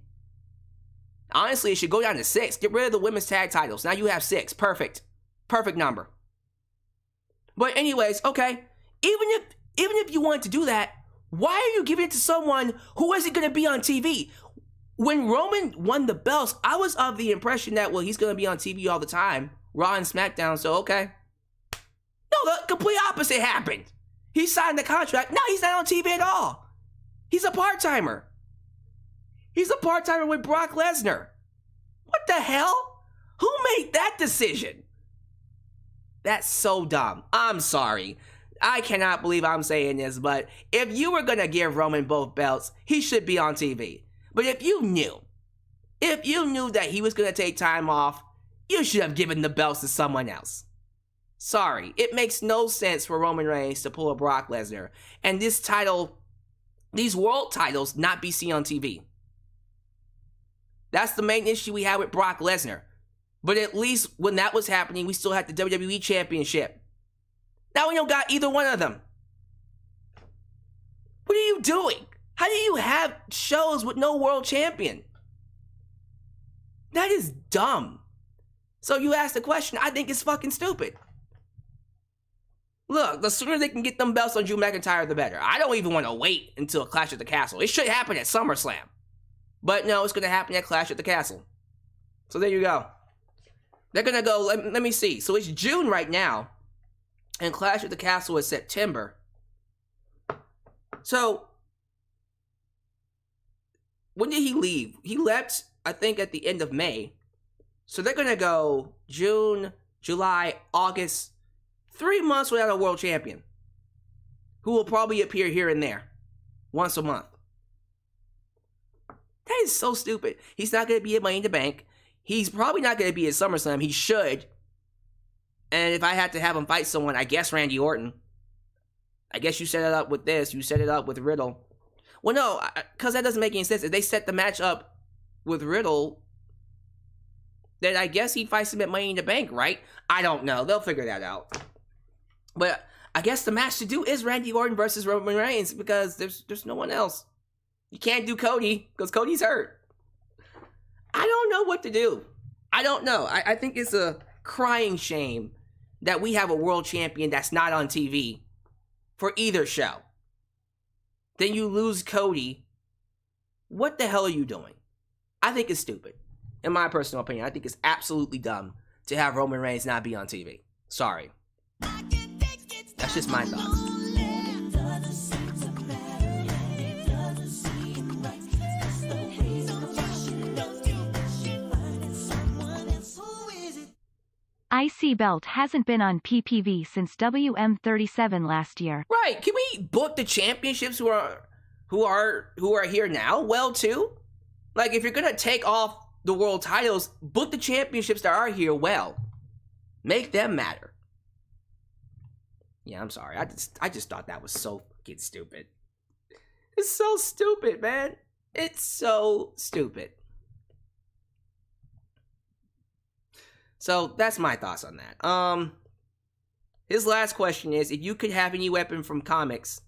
Honestly, it should go down to 6. Get rid of the women's tag titles. Now you have 6. Perfect. Perfect number. But anyways, okay. Even if you want to do that, why are you giving it to someone who isn't going to be on TV? When Roman won the belts, I was of the impression that, well, he's going to be on TV all the time. Raw and SmackDown, so okay. No, the complete opposite happened. He signed the contract. Now he's not on TV at all. He's a part-timer. He's a part-timer with Brock Lesnar. What the hell? Who made that decision? That's so dumb. I'm sorry. I cannot believe I'm saying this, but if you were going to give Roman both belts, he should be on TV. But if you knew that he was going to take time off, you should have given the belts to someone else. Sorry, it makes no sense for Roman Reigns to pull a Brock Lesnar and this title, these world titles, not be seen on TV. That's the main issue we had with Brock Lesnar. But at least when that was happening, we still had the WWE Championship. Now we don't got either one of them. What are you doing? How do you have shows with no world champion? That is dumb. So you ask the question, I think it's fucking stupid. Look, the sooner they can get them belts on Drew McIntyre, the better. I don't even want to wait until Clash at the Castle. It should happen at SummerSlam. But no, it's going to happen at Clash at the Castle. So there you go. They're going to go, let me see. So it's June right now. And Clash at the Castle is September. So, when did he leave? He left, I think, at the end of May. So they're going to go June, July, August. 3 months without a world champion. Who will probably appear here and there. Once a month. That is so stupid. He's not going to be at Money in the Bank. He's probably not going to be at SummerSlam. He should. And if I had to have him fight someone, I guess Randy Orton. I guess you set it up with this. You set it up with Riddle. Well, no, because that doesn't make any sense. If they set the match up with Riddle, then I guess he fights him at Money in the Bank, right? I don't know. They'll figure that out. But I guess the match to do is Randy Orton versus Roman Reigns because there's no one else. You can't do Cody because Cody's hurt. I don't know what to do. I don't know. I think it's a crying shame that we have a world champion that's not on TV for either show. Then you lose Cody. What the hell are you doing? I think it's stupid. In my personal opinion, I think it's absolutely dumb to have Roman Reigns not be on TV. Sorry. That's just my thoughts. IC belt hasn't been on PPV since WM37 last year. Right. Can we book the championships who are here now well too? Like if you're gonna take off the world titles, book the championships that are here well. Make them matter. Yeah, I'm sorry. I just thought that was so fucking stupid. It's so stupid, man. It's so stupid. So that's my thoughts on that. His last question is, if you could have any weapon from comics,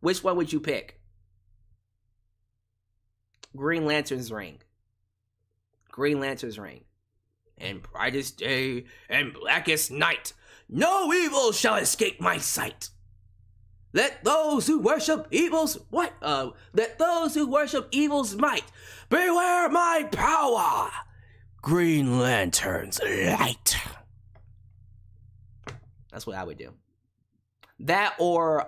which one would you pick? Green Lantern's ring. Green Lantern's ring. And brightest day and blackest night, no evil shall escape my sight. Let those who worship evil's what? Let those who worship evil's might beware my power. Green Lantern's light. That's what I would do. That or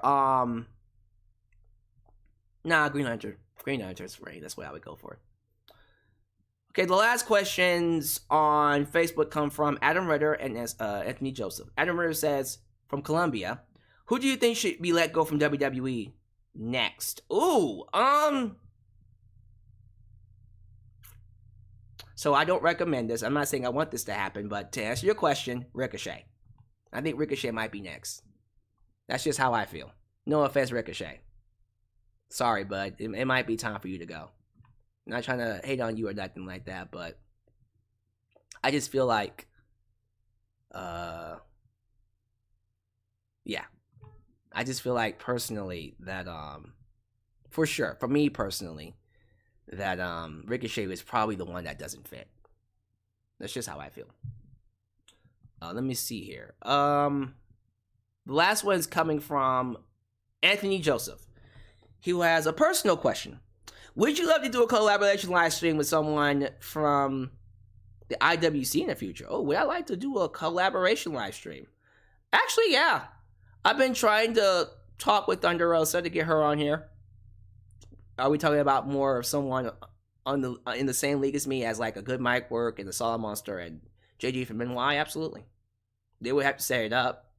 Green Lantern. Green Lantern's free. That's what I would go for. Okay, the last questions on Facebook come from Adam Ritter and Anthony Joseph. Adam Ritter says, from Colombia, who do you think should be let go from WWE next? Ooh, so I don't recommend this. I'm not saying I want this to happen, but to answer your question, Ricochet. I think Ricochet might be next. That's just how I feel. No offense, Ricochet. Sorry, but it might be time for you to go. I'm not trying to hate on you or nothing like that, but I just feel like, yeah. I just feel like personally that, for sure, for me personally, that Ricochet is probably the one that doesn't fit. That's just how I feel. Let me see here. The last one is coming from Anthony Joseph. He has a personal question. Would you love to do a collaboration live stream with someone from the IWC in the future? Oh, would I like to do a collaboration live stream? Actually, yeah. I've been trying to talk with Thunder Rosa to get her on here. Are we talking about more of someone in the same league as me as like a good mic work and the Solid Monster and JG from NY? Absolutely. They would have to set it up.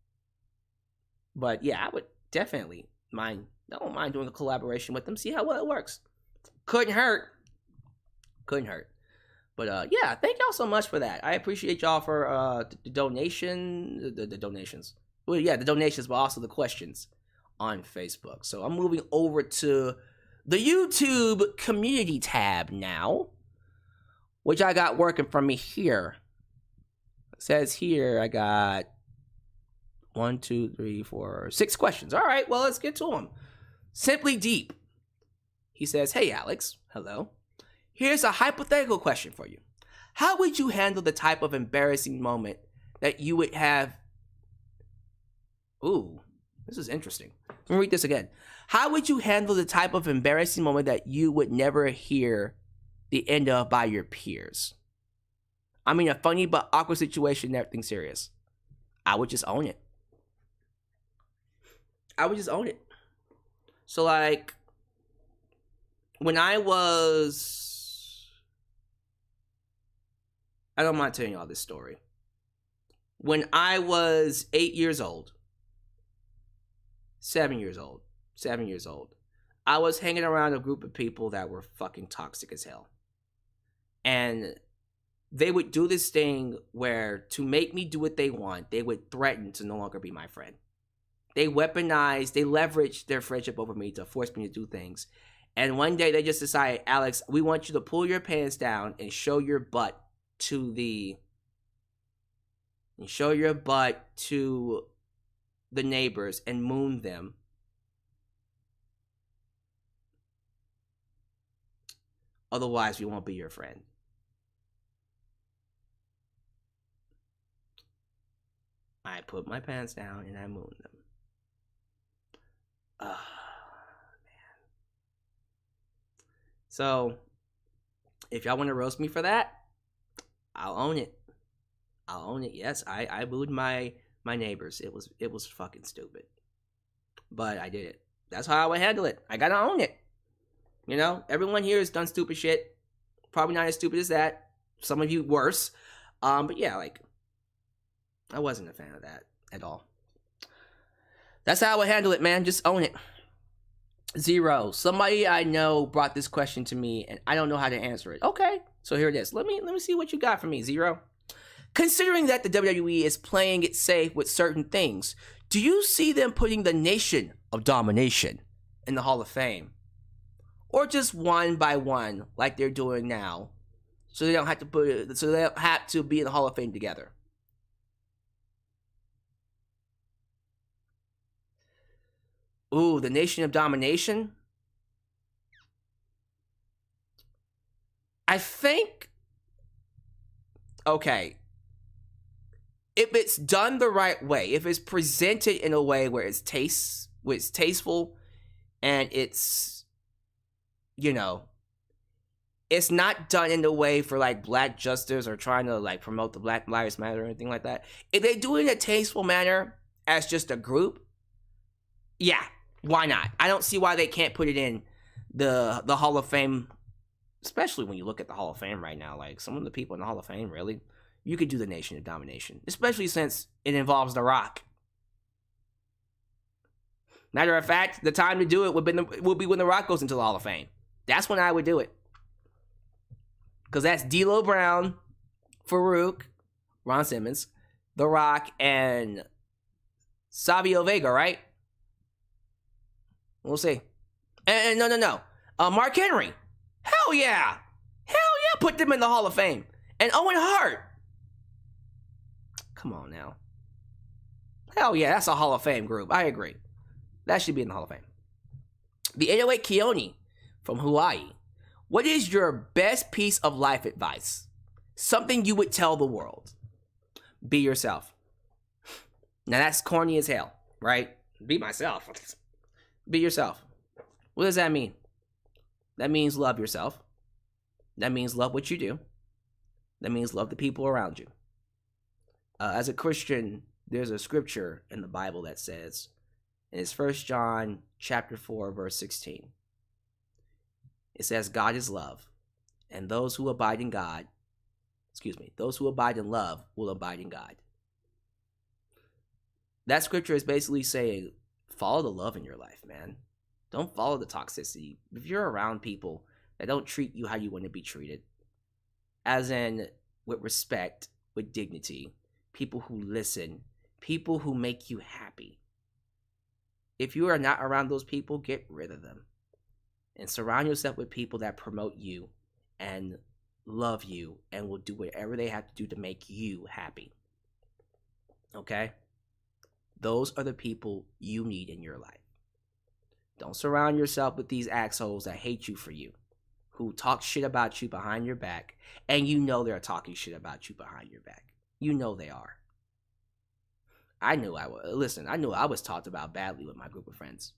But yeah, I would definitely mind. I don't mind doing a collaboration with them. See how well it works. Couldn't hurt. Couldn't hurt. But yeah, thank y'all so much for that. I appreciate y'all for the donation, the donations. Well, yeah, the donations, but also the questions on Facebook. So I'm moving over to the YouTube community tab now, which I got working for me here. It says here I got 1, 2, 3, 4, 6 questions. All right, well, let's get to them. Simply Deep. He says, hey, Alyx. Hello. Here's a hypothetical question for you. How would you handle the type of embarrassing moment that you would have? Ooh, this is interesting. Let me read this again. How would you handle the type of embarrassing moment that you would never hear the end of by your peers? I mean, a funny but awkward situation, nothing serious. I would just own it. I would just own it. So, like, when I don't mind telling you all this story. When I was 8 years old, 7 years old, I was hanging around a group of people that were fucking toxic as hell. And they would do this thing where, to make me do what they want, they would threaten to no longer be my friend. They leveraged their friendship over me to force me to do things. And one day they just decided, Alyx, we want you to pull your pants down and show your butt to the neighbors and moon them. Otherwise, we won't be your friend. I put my pants down and I mooned them. Oh, man. So, if y'all want to roast me for that, I'll own it. Yes, I booed my neighbors. It was fucking stupid. But I did it. That's how I would handle it. I gotta own it. You know, everyone here has done stupid shit. Probably not as stupid as that. Some of you worse. But yeah, like, I wasn't a fan of that at all. That's how I would handle it, man. Just own it. Zero. Somebody I know brought this question to me, and I don't know how to answer it. Okay, so here it is. Let me see what you got for me, Zero. Considering that the WWE is playing it safe with certain things, do you see them putting the Nation of Domination in the Hall of Fame? Or just one by one, like they're doing now, so they don't have to be in the Hall of Fame together? Ooh, the Nation of Domination? I think, okay, if it's done the right way, if it's presented in a way where it's it's tasteful, and it's, you know, it's not done in the way for like black justice or trying to like promote the Black Lives Matter or anything like that. If they do it in a tasteful manner as just a group, yeah, why not? I don't see why they can't put it in the Hall of Fame, especially when you look at the Hall of Fame right now. Like, some of the people in the Hall of Fame, really, you could do the Nation of Domination, especially since it involves The Rock. Matter of fact, the time to do it would be when The Rock goes into the Hall of Fame. That's when I would do it. Because that's D'Lo Brown, Farouk, Ron Simmons, The Rock, and Savio Vega, right? We'll see. And no. Mark Henry. Hell yeah. Put them in the Hall of Fame. And Owen Hart. Come on now. Hell yeah, that's a Hall of Fame group. I agree. That should be in the Hall of Fame. The 808 Keone from Hawaii. What is your best piece of life advice? Something you would tell the world. Be yourself. Now that's corny as hell, right? Be myself. Be yourself. What does that mean? That means love yourself. That means love what you do. That means love the people around you. As a Christian, there's a scripture in the Bible that says, and it's 1 John chapter 4, verse 16. It says, God is love, and those who abide in love will abide in God. That scripture is basically saying, follow the love in your life, man. Don't follow the toxicity. If you're around people that don't treat you how you want to be treated, as in with respect, with dignity, people who listen, people who make you happy. If you are not around those people, get rid of them. And surround yourself with people that promote you and love you and will do whatever they have to do to make you happy. Okay? Those are the people you need in your life. Don't surround yourself with these assholes that hate you for you, who talk shit about you behind your back, and you know they're talking shit about you behind your back. You know they are. I knew I was talked about badly with my group of friends,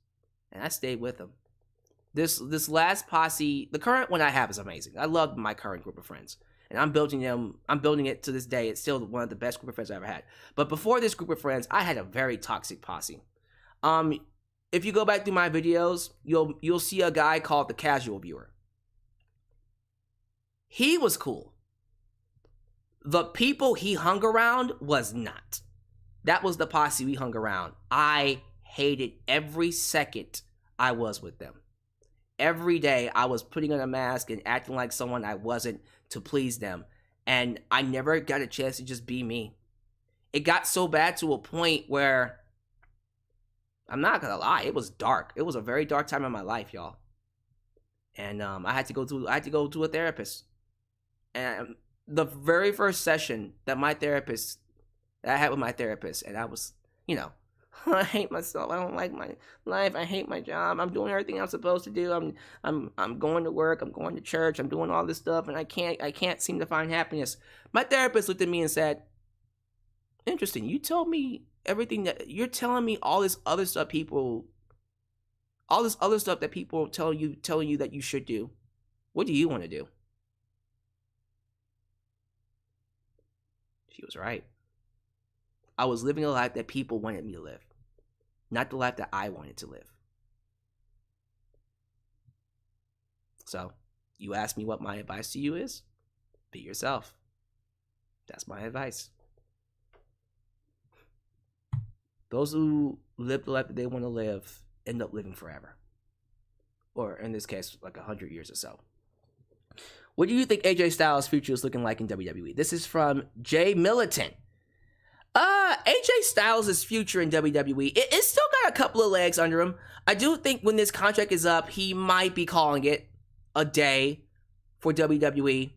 and I stayed with them. This last posse, the current one I have is amazing. I love my current group of friends, and I'm building it to this day. It's still one of the best group of friends I've ever had. But before this group of friends, I had a very toxic posse. If you go back through my videos, you'll see a guy called the Casual Viewer. He was cool. The people he hung around was not. That was the posse we hung around. I hated every second I was with them. Every day I was putting on a mask and acting like someone I wasn't to please them. And I never got a chance to just be me. It got so bad to a point where, I'm not gonna lie, it was dark. It was a very dark time in my life, y'all. And I had to go to a therapist. And the very first session that I had with my therapist, and I was, I hate myself. I don't like my life. I hate my job. I'm doing everything I'm supposed to do. I'm going to work. I'm going to church. I'm doing all this stuff, and I can't seem to find happiness. My therapist looked at me and said, "Interesting. You told me everything that you're telling me. All this other stuff that people tell you that you should do. What do you want to do?" She was right. I was living a life that people wanted me to live, not the life that I wanted to live. So, you ask me what my advice to you is? Be yourself. That's my advice. Those who live the life that they want to live end up living forever. Or in this case, like 100 years or so. What do you think AJ Styles' future is looking like in WWE? This is from Jay Militant. AJ Styles' future in WWE, it's still got a couple of legs under him. I do think when this contract is up, he might be calling it a day for WWE.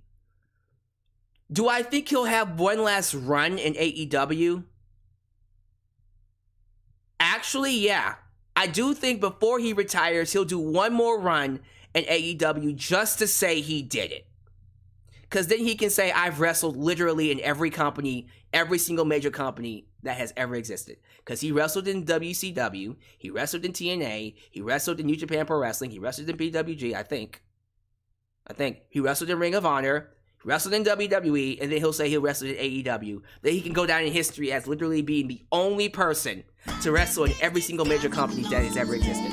Do I think he'll have one last run in AEW? Actually, yeah. I do think before he retires, he'll do one more run in AEW just to say he did it. Because then he can say, I've wrestled literally in every company, every single major company that has ever existed. Because he wrestled in WCW, he wrestled in TNA, he wrestled in New Japan Pro Wrestling, he wrestled in PWG, I think. He wrestled in Ring of Honor, he wrestled in WWE, and then he'll say he'll wrestle in AEW. Then he can go down in history as literally being the only person to wrestle in every single major company that has ever existed.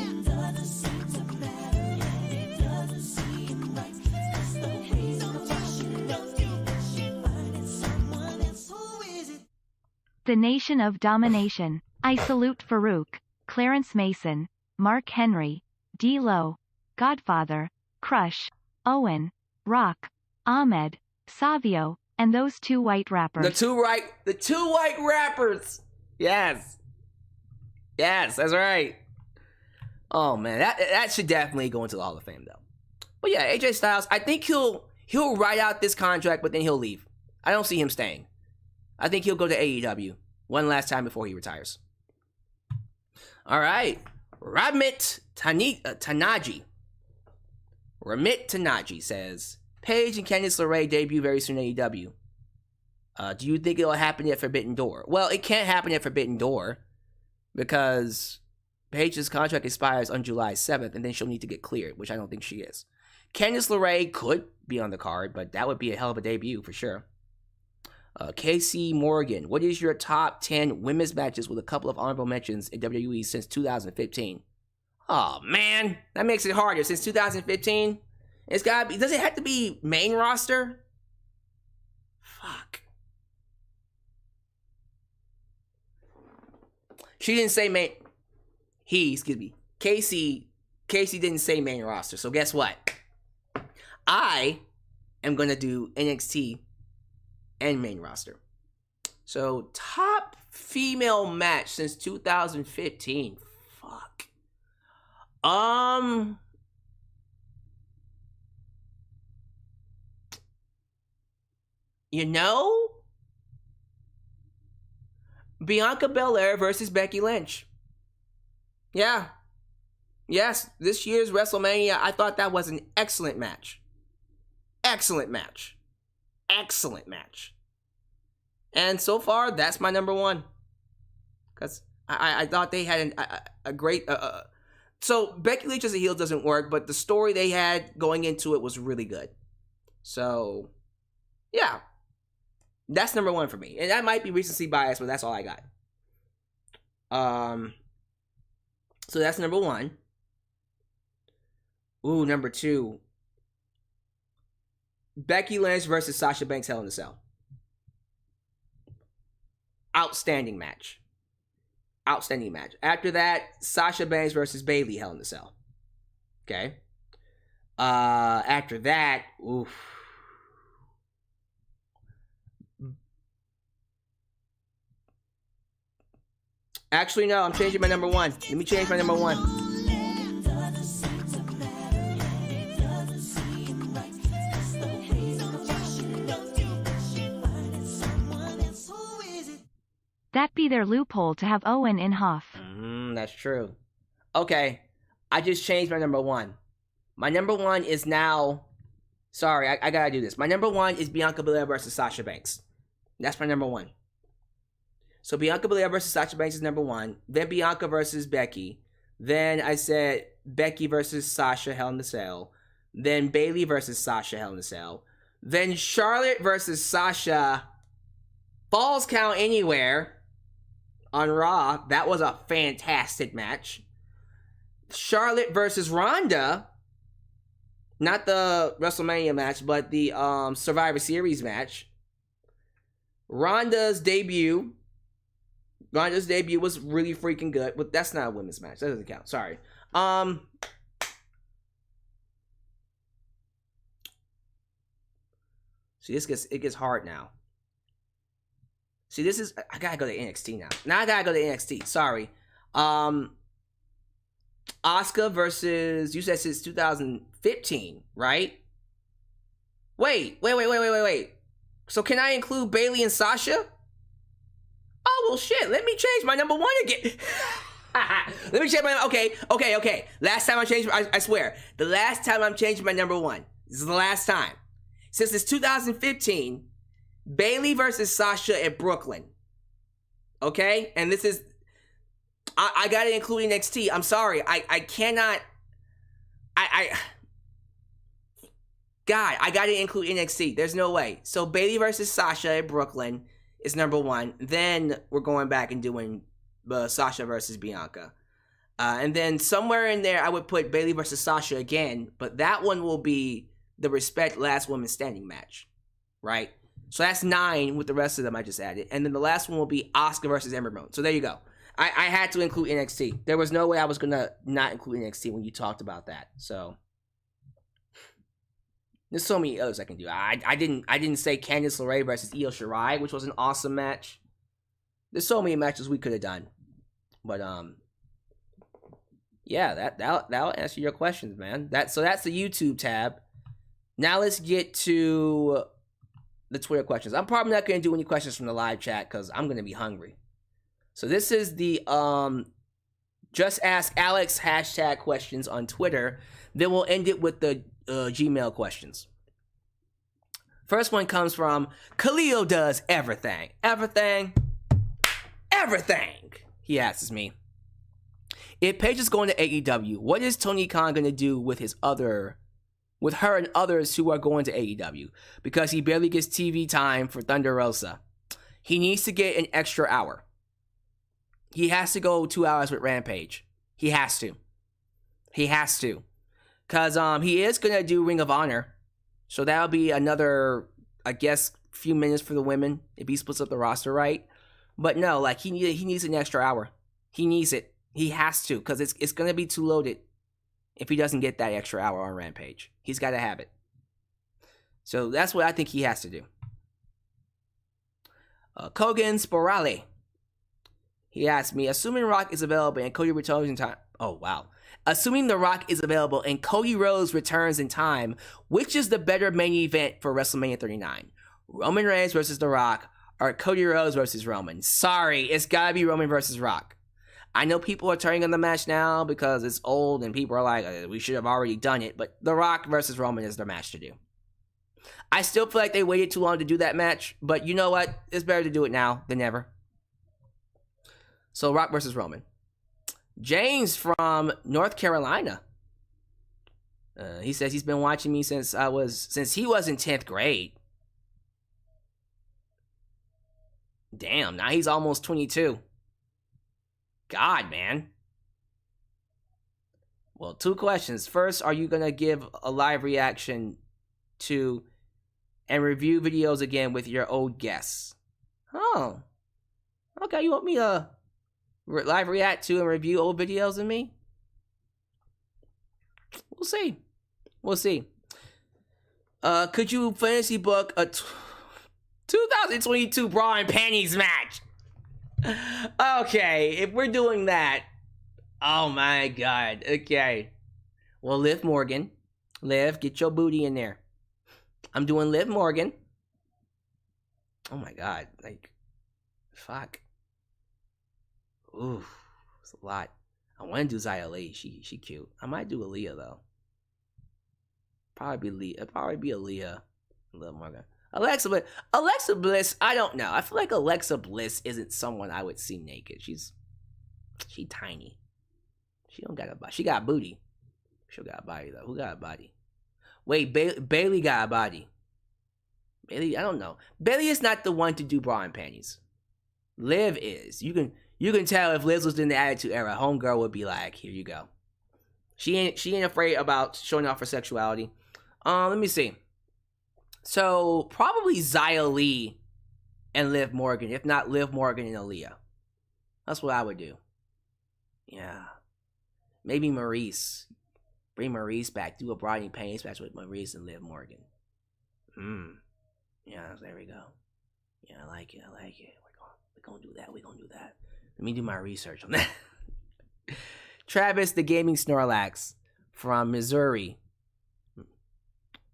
The Nation of Domination. I salute Farouk, Clarence Mason, Mark Henry, D-Lo, Godfather, Crush, Owen, Rock, Ahmed, Savio, and those two white rappers. The two white rappers. Yes, that's right. Oh man, that should definitely go into the Hall of Fame though. But yeah, AJ Styles, I think he'll ride out this contract, but then he'll leave. I don't see him staying. I think he'll go to AEW one last time before he retires. All right, Ramit Tanaji. Ramit Tanaji says, Paige and Candice LeRae debut very soon in AEW. Do you think it'll happen at Forbidden Door? Well, it can't happen at Forbidden Door because Paige's contract expires on July 7th, and then she'll need to get cleared, which I don't think she is. Candice LeRae could be on the card, but that would be a hell of a debut for sure. KC Morgan, what is your top 10 women's matches with a couple of honorable mentions in WWE since 2015? Oh man, that makes it harder. Since 2015, it's gotta be. Does it have to be main roster? Fuck. She didn't say main. Casey didn't say main roster. So guess what? I am gonna do NXT and main roster. So top female match since 2015. Fuck. You know, Bianca Belair versus Becky Lynch. Yeah. Yes, this year's WrestleMania, I thought that was an excellent match. Excellent match. And so far, that's my number one. Because I thought they had a great... So, Becky Lynch as a heel doesn't work, but the story they had going into it was really good. So, yeah. That's number one for me. And that might be recency bias, but that's all I got. So that's number one. Ooh, number two. Becky Lynch versus Sasha Banks Hell in a Cell. Outstanding match. After that, Sasha Banks versus Bayley Hell in a Cell. Okay. After that, oof. Actually, no, I'm changing my number one. Let me change my number one. That be their loophole to have Owen in Hoff. That's true. Okay, I just changed my number one. My number one is now... Sorry, I gotta do this. My number one is Bianca Belair versus Sasha Banks. That's my number one. So Bianca Belair versus Sasha Banks is number one. Then Bianca versus Becky. Then I said Becky versus Sasha Hell in the Cell. Then Bayley versus Sasha Hell in the Cell. Then Charlotte versus Sasha Falls Count Anywhere on Raw. That was a fantastic match. Charlotte versus Ronda. Not the WrestleMania match, but the Survivor Series match. Ronda's debut was really freaking good, but that's not a women's match. That doesn't count. Sorry. See, it gets hard now. See, I gotta go to NXT now. Now I gotta go to NXT. Sorry. Asuka versus, you said since 2015, right? Wait. So can I include Bayley and Sasha? Oh, well, shit. Let me change my number one again. Let me change my... Okay. Last time I changed... I swear. The last time I'm changing my number one. This is the last time. Since it's 2015, Bayley versus Sasha at Brooklyn. Okay? And this is... I gotta include NXT. I'm sorry. I cannot... God, I gotta include NXT. There's no way. So Bayley versus Sasha at Brooklyn is number 1. Then we're going back and doing Sasha versus Bianca. And then somewhere in there, I would put Bayley versus Sasha again, but that one will be the Respect Last Woman Standing match, right? So that's 9 with the rest of them I just added. And then the last one will be Asuka versus Ember Moon. So there you go. I had to include NXT. There was no way I was going to not include NXT when you talked about that. So there's so many others I can do. I didn't say Candice LeRae versus Io Shirai, which was an awesome match. There's so many matches we could have done. But yeah, that'll answer your questions, man. So that's the YouTube tab. Now let's get to the Twitter questions. I'm probably not going to do any questions from the live chat because I'm going to be hungry. So this is the Just Ask Alyx hashtag questions on Twitter. Then we'll end it with the Gmail questions. First one comes from Khalil Does Everything. Everything. He asks me, if Paige is going to AEW, what is Tony Khan going to do with her and others who are going to AEW? Because he barely gets TV time for Thunder Rosa. He needs to get an extra hour. He has to go 2 hours with Rampage. He has to. Because he is going to do Ring of Honor. So that'll be another, I guess, few minutes for the women if he splits up the roster right. But no, like, he needs an extra hour. He needs it. He has to, because it's going to be too loaded if he doesn't get that extra hour on Rampage. He's got to have it. So that's what I think he has to do. Kogan Sporale. He asked me, assuming Rock is available and Cody returns in time. Oh, wow. Assuming The Rock is available and Cody Rhodes returns in time, which is the better main event for WrestleMania 39? Roman Reigns versus The Rock or Cody Rhodes versus Roman? Sorry, it's gotta be Roman versus Rock. I know people are turning on the match now because it's old and people are like, we should have already done it, but The Rock versus Roman is their match to do. I still feel like they waited too long to do that match, but you know what? It's better to do it now than never. So Rock versus Roman. James from North Carolina. He says he's been watching me since he was in 10th grade. Damn, now he's almost 22. God, man. Well, 2 questions. First, are you going to give a live reaction to and review videos again with your old guests? Oh. Okay, you want me to live react to and review old videos of me? We'll see. Could you fantasy book a 2022 bra and panties match? Okay, if we're doing that, oh my god. Okay, well, Liv Morgan, get your booty in there. I'm doing Liv Morgan. Oh my god, like, fuck. Ooh, it's a lot. I want to do Xia Li. She cute. I might do Aaliyah though. Probably be Aaliyah. A little more. Alexa Bliss. I don't know. I feel like Alexa Bliss isn't someone I would see naked. She tiny. She don't got a body. She got a booty. She got a body though. Who got a body? Wait, Bailey got a body. Bailey, I don't know. Bailey is not the one to do bra and panties. Liv is. You can tell if Liz was in the Attitude Era, homegirl would be like, here you go. She ain't afraid about showing off her sexuality. Let me see. So probably Xia Li and Liv Morgan, if not Liv Morgan and Aaliyah. That's what I would do. Yeah. Maybe Maurice. Bring Maurice back. Do a Brody Payne's match with Maurice and Liv Morgan. Yeah, there we go. Yeah, I like it. We're gonna do that. Let me do my research on that. Travis, the Gaming Snorlax from Missouri.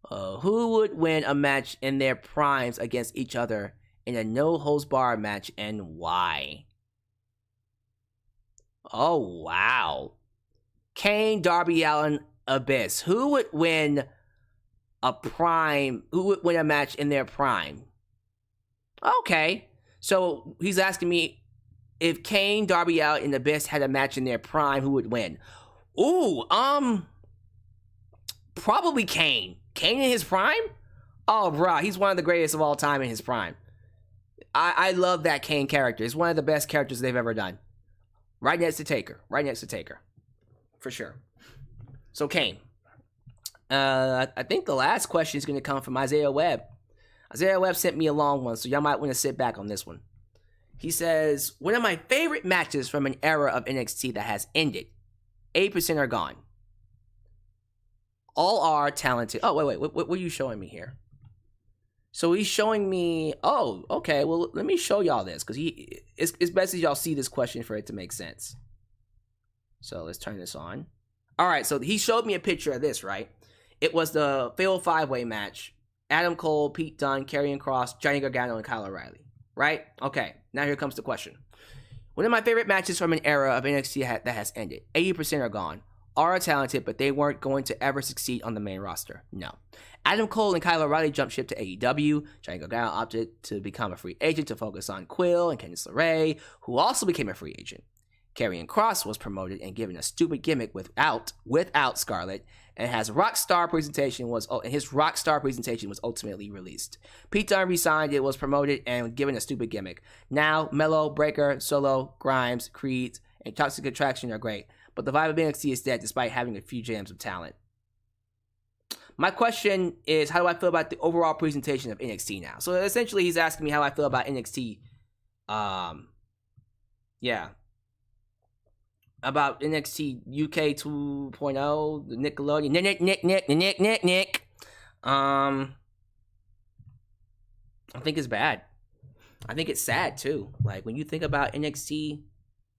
Who would win a match in their primes against each other in a no-holds-barred match and why? Oh, wow. Kane, Darby Allin, Abyss. Who would win a match in their prime? Okay. So he's asking me if Kane, Darby Allin, and the Best had a match in their prime, who would win? Ooh, probably Kane. Kane in his prime? Oh, bruh, he's one of the greatest of all time in his prime. I love that Kane character. It's one of the best characters they've ever done. Right next to Taker. Right next to Taker. For sure. So, Kane. I think the last question is going to come from Isaiah Webb. Isaiah Webb sent me a long one, so y'all might want to sit back on this one. He says, one of my favorite matches from an era of NXT that has ended. 80% are gone. All are talented. Oh, wait. What are you showing me here? So he's showing me, oh, okay, well, let me show y'all this, because it's best that y'all see this question for it to make sense. So let's turn this on. All right, so he showed me a picture of this, right? It was the Fatal 5-Way match. Adam Cole, Pete Dunne, Karrion Kross, Johnny Gargano, and Kyle O'Reilly. Right? Okay, now here comes the question. One of my favorite matches from an era of NXT that has ended. 80% are gone. Are talented, but they weren't going to ever succeed on the main roster. No. Adam Cole and Kyle O'Reilly jumped ship to AEW. Johnny Gargano opted to become a free agent to focus on Quill and Candice LeRae, who also became a free agent. Karrion Kross was promoted and given a stupid gimmick without Scarlett, and his rock star presentation was ultimately released. Pete Dunne resigned, it was promoted and given a stupid gimmick. Now, Mello, Breaker, Solo, Grimes, Creed, and Toxic Attraction are great, but the vibe of NXT is dead despite having a few gems of talent. My question is, how do I feel about the overall presentation of NXT now? So essentially, he's asking me how I feel about NXT. About NXT UK 2.0, the Nickelodeon. Nick. I think it's bad. I think it's sad too. Like when you think about NXT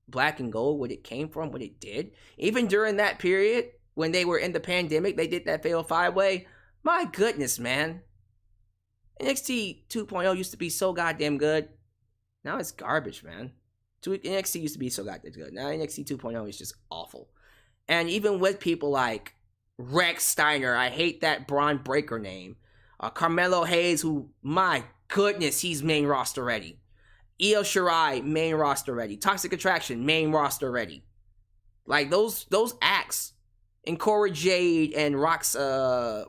Black and Gold, what it came from, what it did, even during that period when they were in the pandemic, they did that Fatal 5-Way. My goodness, man. NXT 2.0 used to be so goddamn good. Now it's garbage, man. NXT used to be so goddamn good. Now NXT 2.0 is just awful. And even with people like Rex Steiner, I hate that Braun Breaker name. Carmelo Hayes, who, my goodness, he's main roster ready. Io Shirai, main roster ready. Toxic Attraction, main roster ready. Like those acts. And Cora Jade and Roxanne?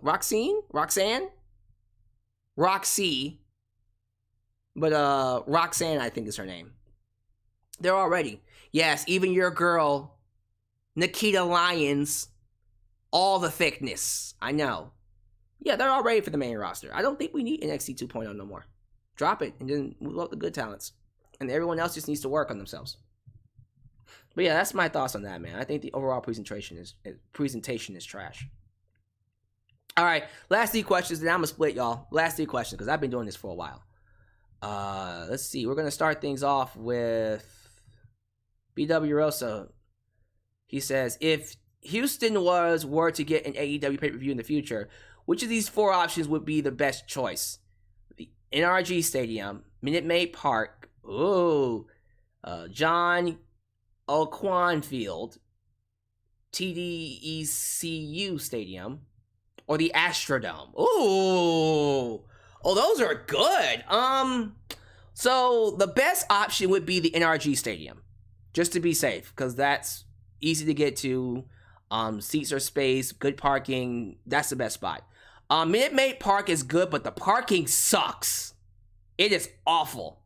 Roxy. But Roxanne, I think is her name. They're all ready. Yes, even your girl, Nikita Lyons, all the thickness. I know. Yeah, they're all ready for the main roster. I don't think we need NXT 2.0 no more. Drop it and then move up the good talents. And everyone else just needs to work on themselves. But yeah, that's my thoughts on that, man. I think the overall presentation is trash. All right, last 3 questions, then I'm going to split, y'all. Last 3 questions, because I've been doing this for a while. Let's see. We're going to start things off with BW Rosa. He says, if Houston were to get an AEW pay-per-view in the future, which of these 4 options would be the best choice? The NRG Stadium, Minute Maid Park, John O'Quan Field, TDECU Stadium, or the Astrodome. Ooh. Oh, those are good. So the best option would be the NRG Stadium, just to be safe, because that's easy to get to. Seats are space, good parking. That's the best spot. Minute Maid Park is good, but the parking sucks. It is awful.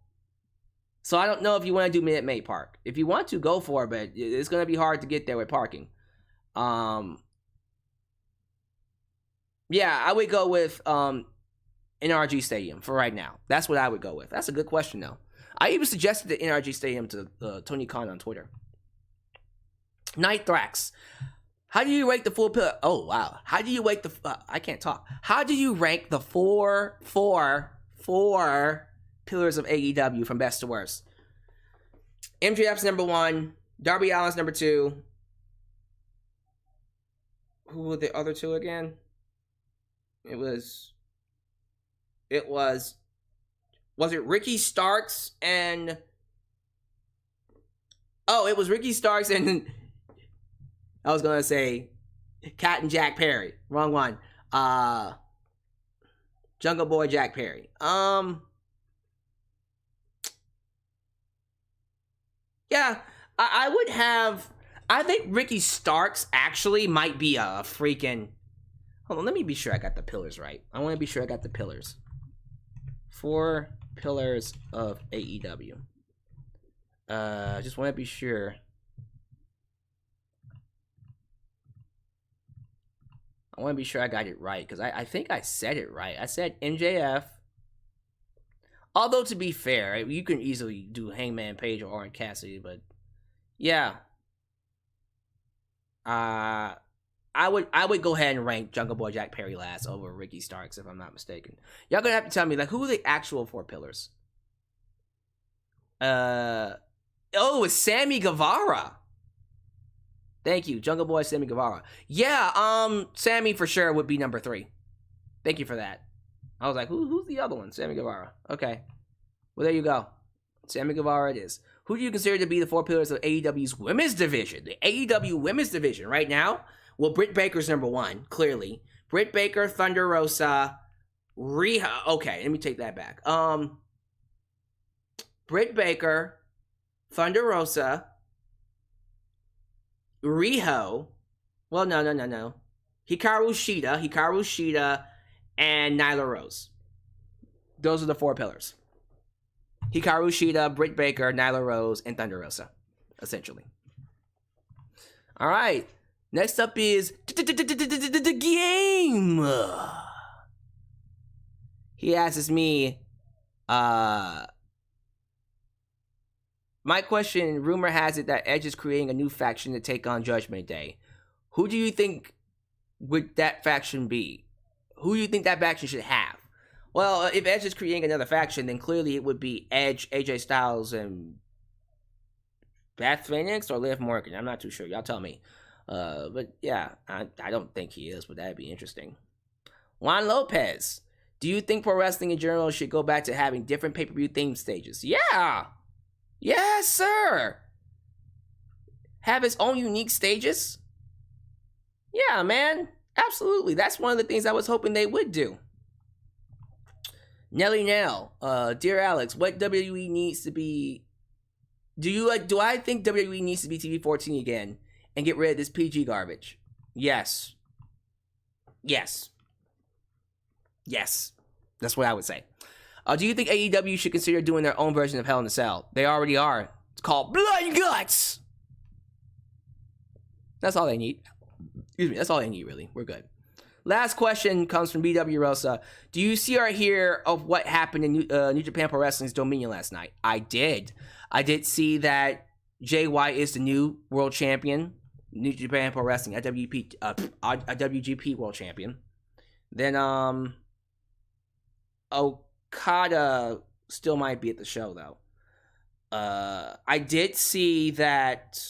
So I don't know if you want to do Minute Maid Park. If you want to, go for it, but it's going to be hard to get there with parking. Yeah, I would go with NRG Stadium for right now. That's what I would go with. That's a good question, though. I even suggested the NRG Stadium to Tony Khan on Twitter. Night Thrax. How do you rank the full pillar? Oh, wow. How do you rank the... I can't talk. How do you rank the four pillars of AEW from best to worst? MJF's number 1. Darby Allin's number 2. Who were the other 2 again? It was it Ricky Starks and... Oh, it was Ricky Starks and... I was going to say Cat and Jack Perry. Wrong one. Jungle Boy Jack Perry. Yeah, I would have. I think Ricky Starks actually might be a freaking. Hold on, let me be sure I got the pillars right. I want to be sure I got the pillars. 4 pillars of AEW. Just want to be sure. I want to be sure I got it right, because I think I said it right. I said MJF. Although, to be fair, you can easily do Hangman Page or Orange Cassidy, but yeah. I would go ahead and rank Jungle Boy Jack Perry last over Ricky Starks, if I'm not mistaken. Y'all gonna have to tell me, like, who are the actual 4 pillars? It's Sammy Guevara. Thank you, Jungle Boy Sammy Guevara. Yeah, Sammy for sure would be number 3. Thank you for that. I was like, who's the other one? Sammy Guevara. Okay. Well, there you go. Sammy Guevara it is. Who do you consider to be the 4 pillars of AEW's women's division? The AEW women's division right now? Well, Britt Baker's number 1, clearly. Britt Baker, Thunder Rosa, Riho. Okay, let me take that back. Britt Baker, Thunder Rosa, Riho. Well, no. Hikaru Shida, and Nyla Rose. Those are the 4 pillars. Hikaru Shida, Britt Baker, Nyla Rose, and Thunder Rosa, essentially. All right. Next up is the game. He asks me, my question, rumor has it that Edge is creating a new faction to take on Judgment Day. Who do you think would that faction be? Who do you think that faction should have? Well, if Edge is creating another faction, then clearly it would be Edge, AJ Styles, and Beth Phoenix or Liv Morgan. I'm not too sure. Y'all tell me. But yeah, I don't think he is, but that'd be interesting. Juan Lopez. Do you think pro wrestling in general should go back to having different pay-per-view theme stages? Yeah! Yes, sir! Have its own unique stages? Yeah, man. Absolutely. That's one of the things I was hoping they would do. Nelly Nell, dear Alyx, what WWE needs to be... Do I think WWE needs to be TV 14 again and get rid of this PG garbage? Yes. Yes. That's what I would say. Do you think AEW should consider doing their own version of Hell in a Cell? They already are. It's called Blood and Guts! That's all they need. Excuse me, that's all they need, really. We're good. Last question comes from BW Rosa. Do you see or hear of what happened in New Japan Pro Wrestling's Dominion last night? I did. I did see that Jay White is the new world champion. New Japan Pro Wrestling, a WGP world champion. Then, Okada still might be at the show, though. I did see that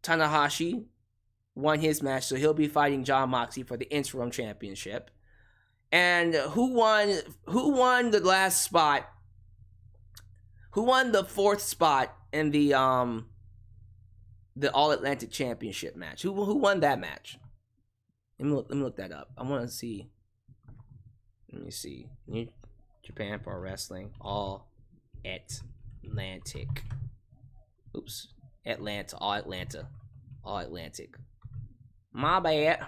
Tanahashi won his match, so he'll be fighting Jon Moxley for the interim championship. And who won the last spot? Who won the 4th spot in the All Atlantic Championship match? Who won that match? Let me look that up. I want to see. Let me see. New Japan Pro Wrestling All Atlantic. Oops. All Atlantic. My bad.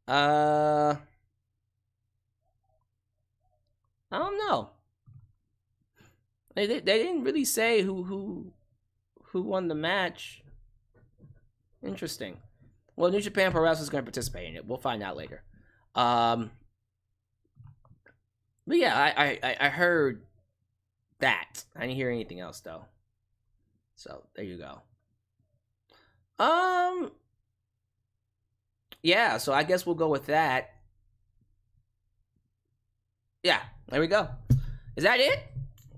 I don't know. They didn't really say who won the match. Interesting. Well, New Japan Pro Wrestling is going to participate in it. We'll find out later. But yeah, I heard that. I didn't hear anything else though. So there you go. Yeah, so I guess we'll go with that. Yeah, there we go. Is that it?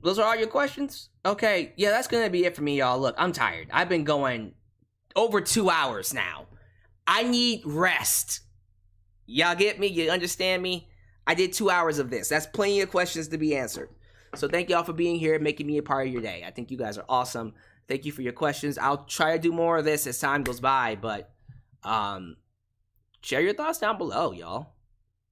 Those are all your questions? Okay, yeah, that's gonna be it for me, y'all. Look, I'm tired. I've been going over 2 hours now. I need rest. Y'all get me? You understand me? I did 2 hours of this. That's plenty of questions to be answered. So thank y'all for being here, making me a part of your day. I think you guys are awesome. Thank you for your questions. I'll try to do more of this as time goes by, but share your thoughts down below, y'all.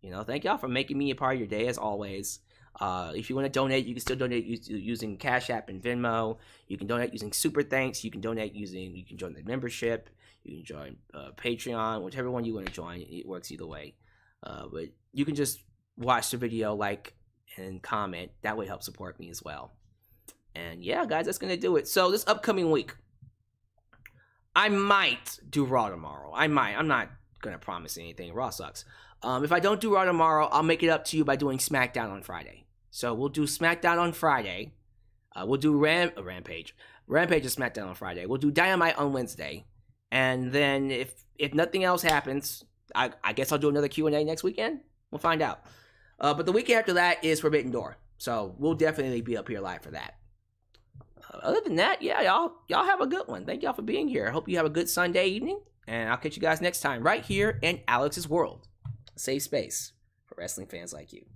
You know, thank y'all for making me a part of your day as always. If you want to donate, you can still donate using Cash App and Venmo. You can donate using Super Thanks. You can join the membership. You can join Patreon, whichever one you want to join. It works either way. But you can just watch the video, like, and comment. That would help support me as well. And yeah, guys, that's going to do it. So this upcoming week, I might do Raw tomorrow. I might. I'm not going to promise anything. Raw sucks. If I don't do Raw tomorrow, I'll make it up to you by doing SmackDown on Friday. So we'll do SmackDown on Friday. We'll do Rampage. Rampage is SmackDown on Friday. We'll do Dynamite on Wednesday. And then if nothing else happens, I guess I'll do another Q&A next weekend. We'll find out. But the week after that is Forbidden Door. So we'll definitely be up here live for that. Other than that, yeah, y'all have a good one. Thank y'all for being here. I hope you have a good Sunday evening. And I'll catch you guys next time right here in Alyx's World. A safe space for wrestling fans like you.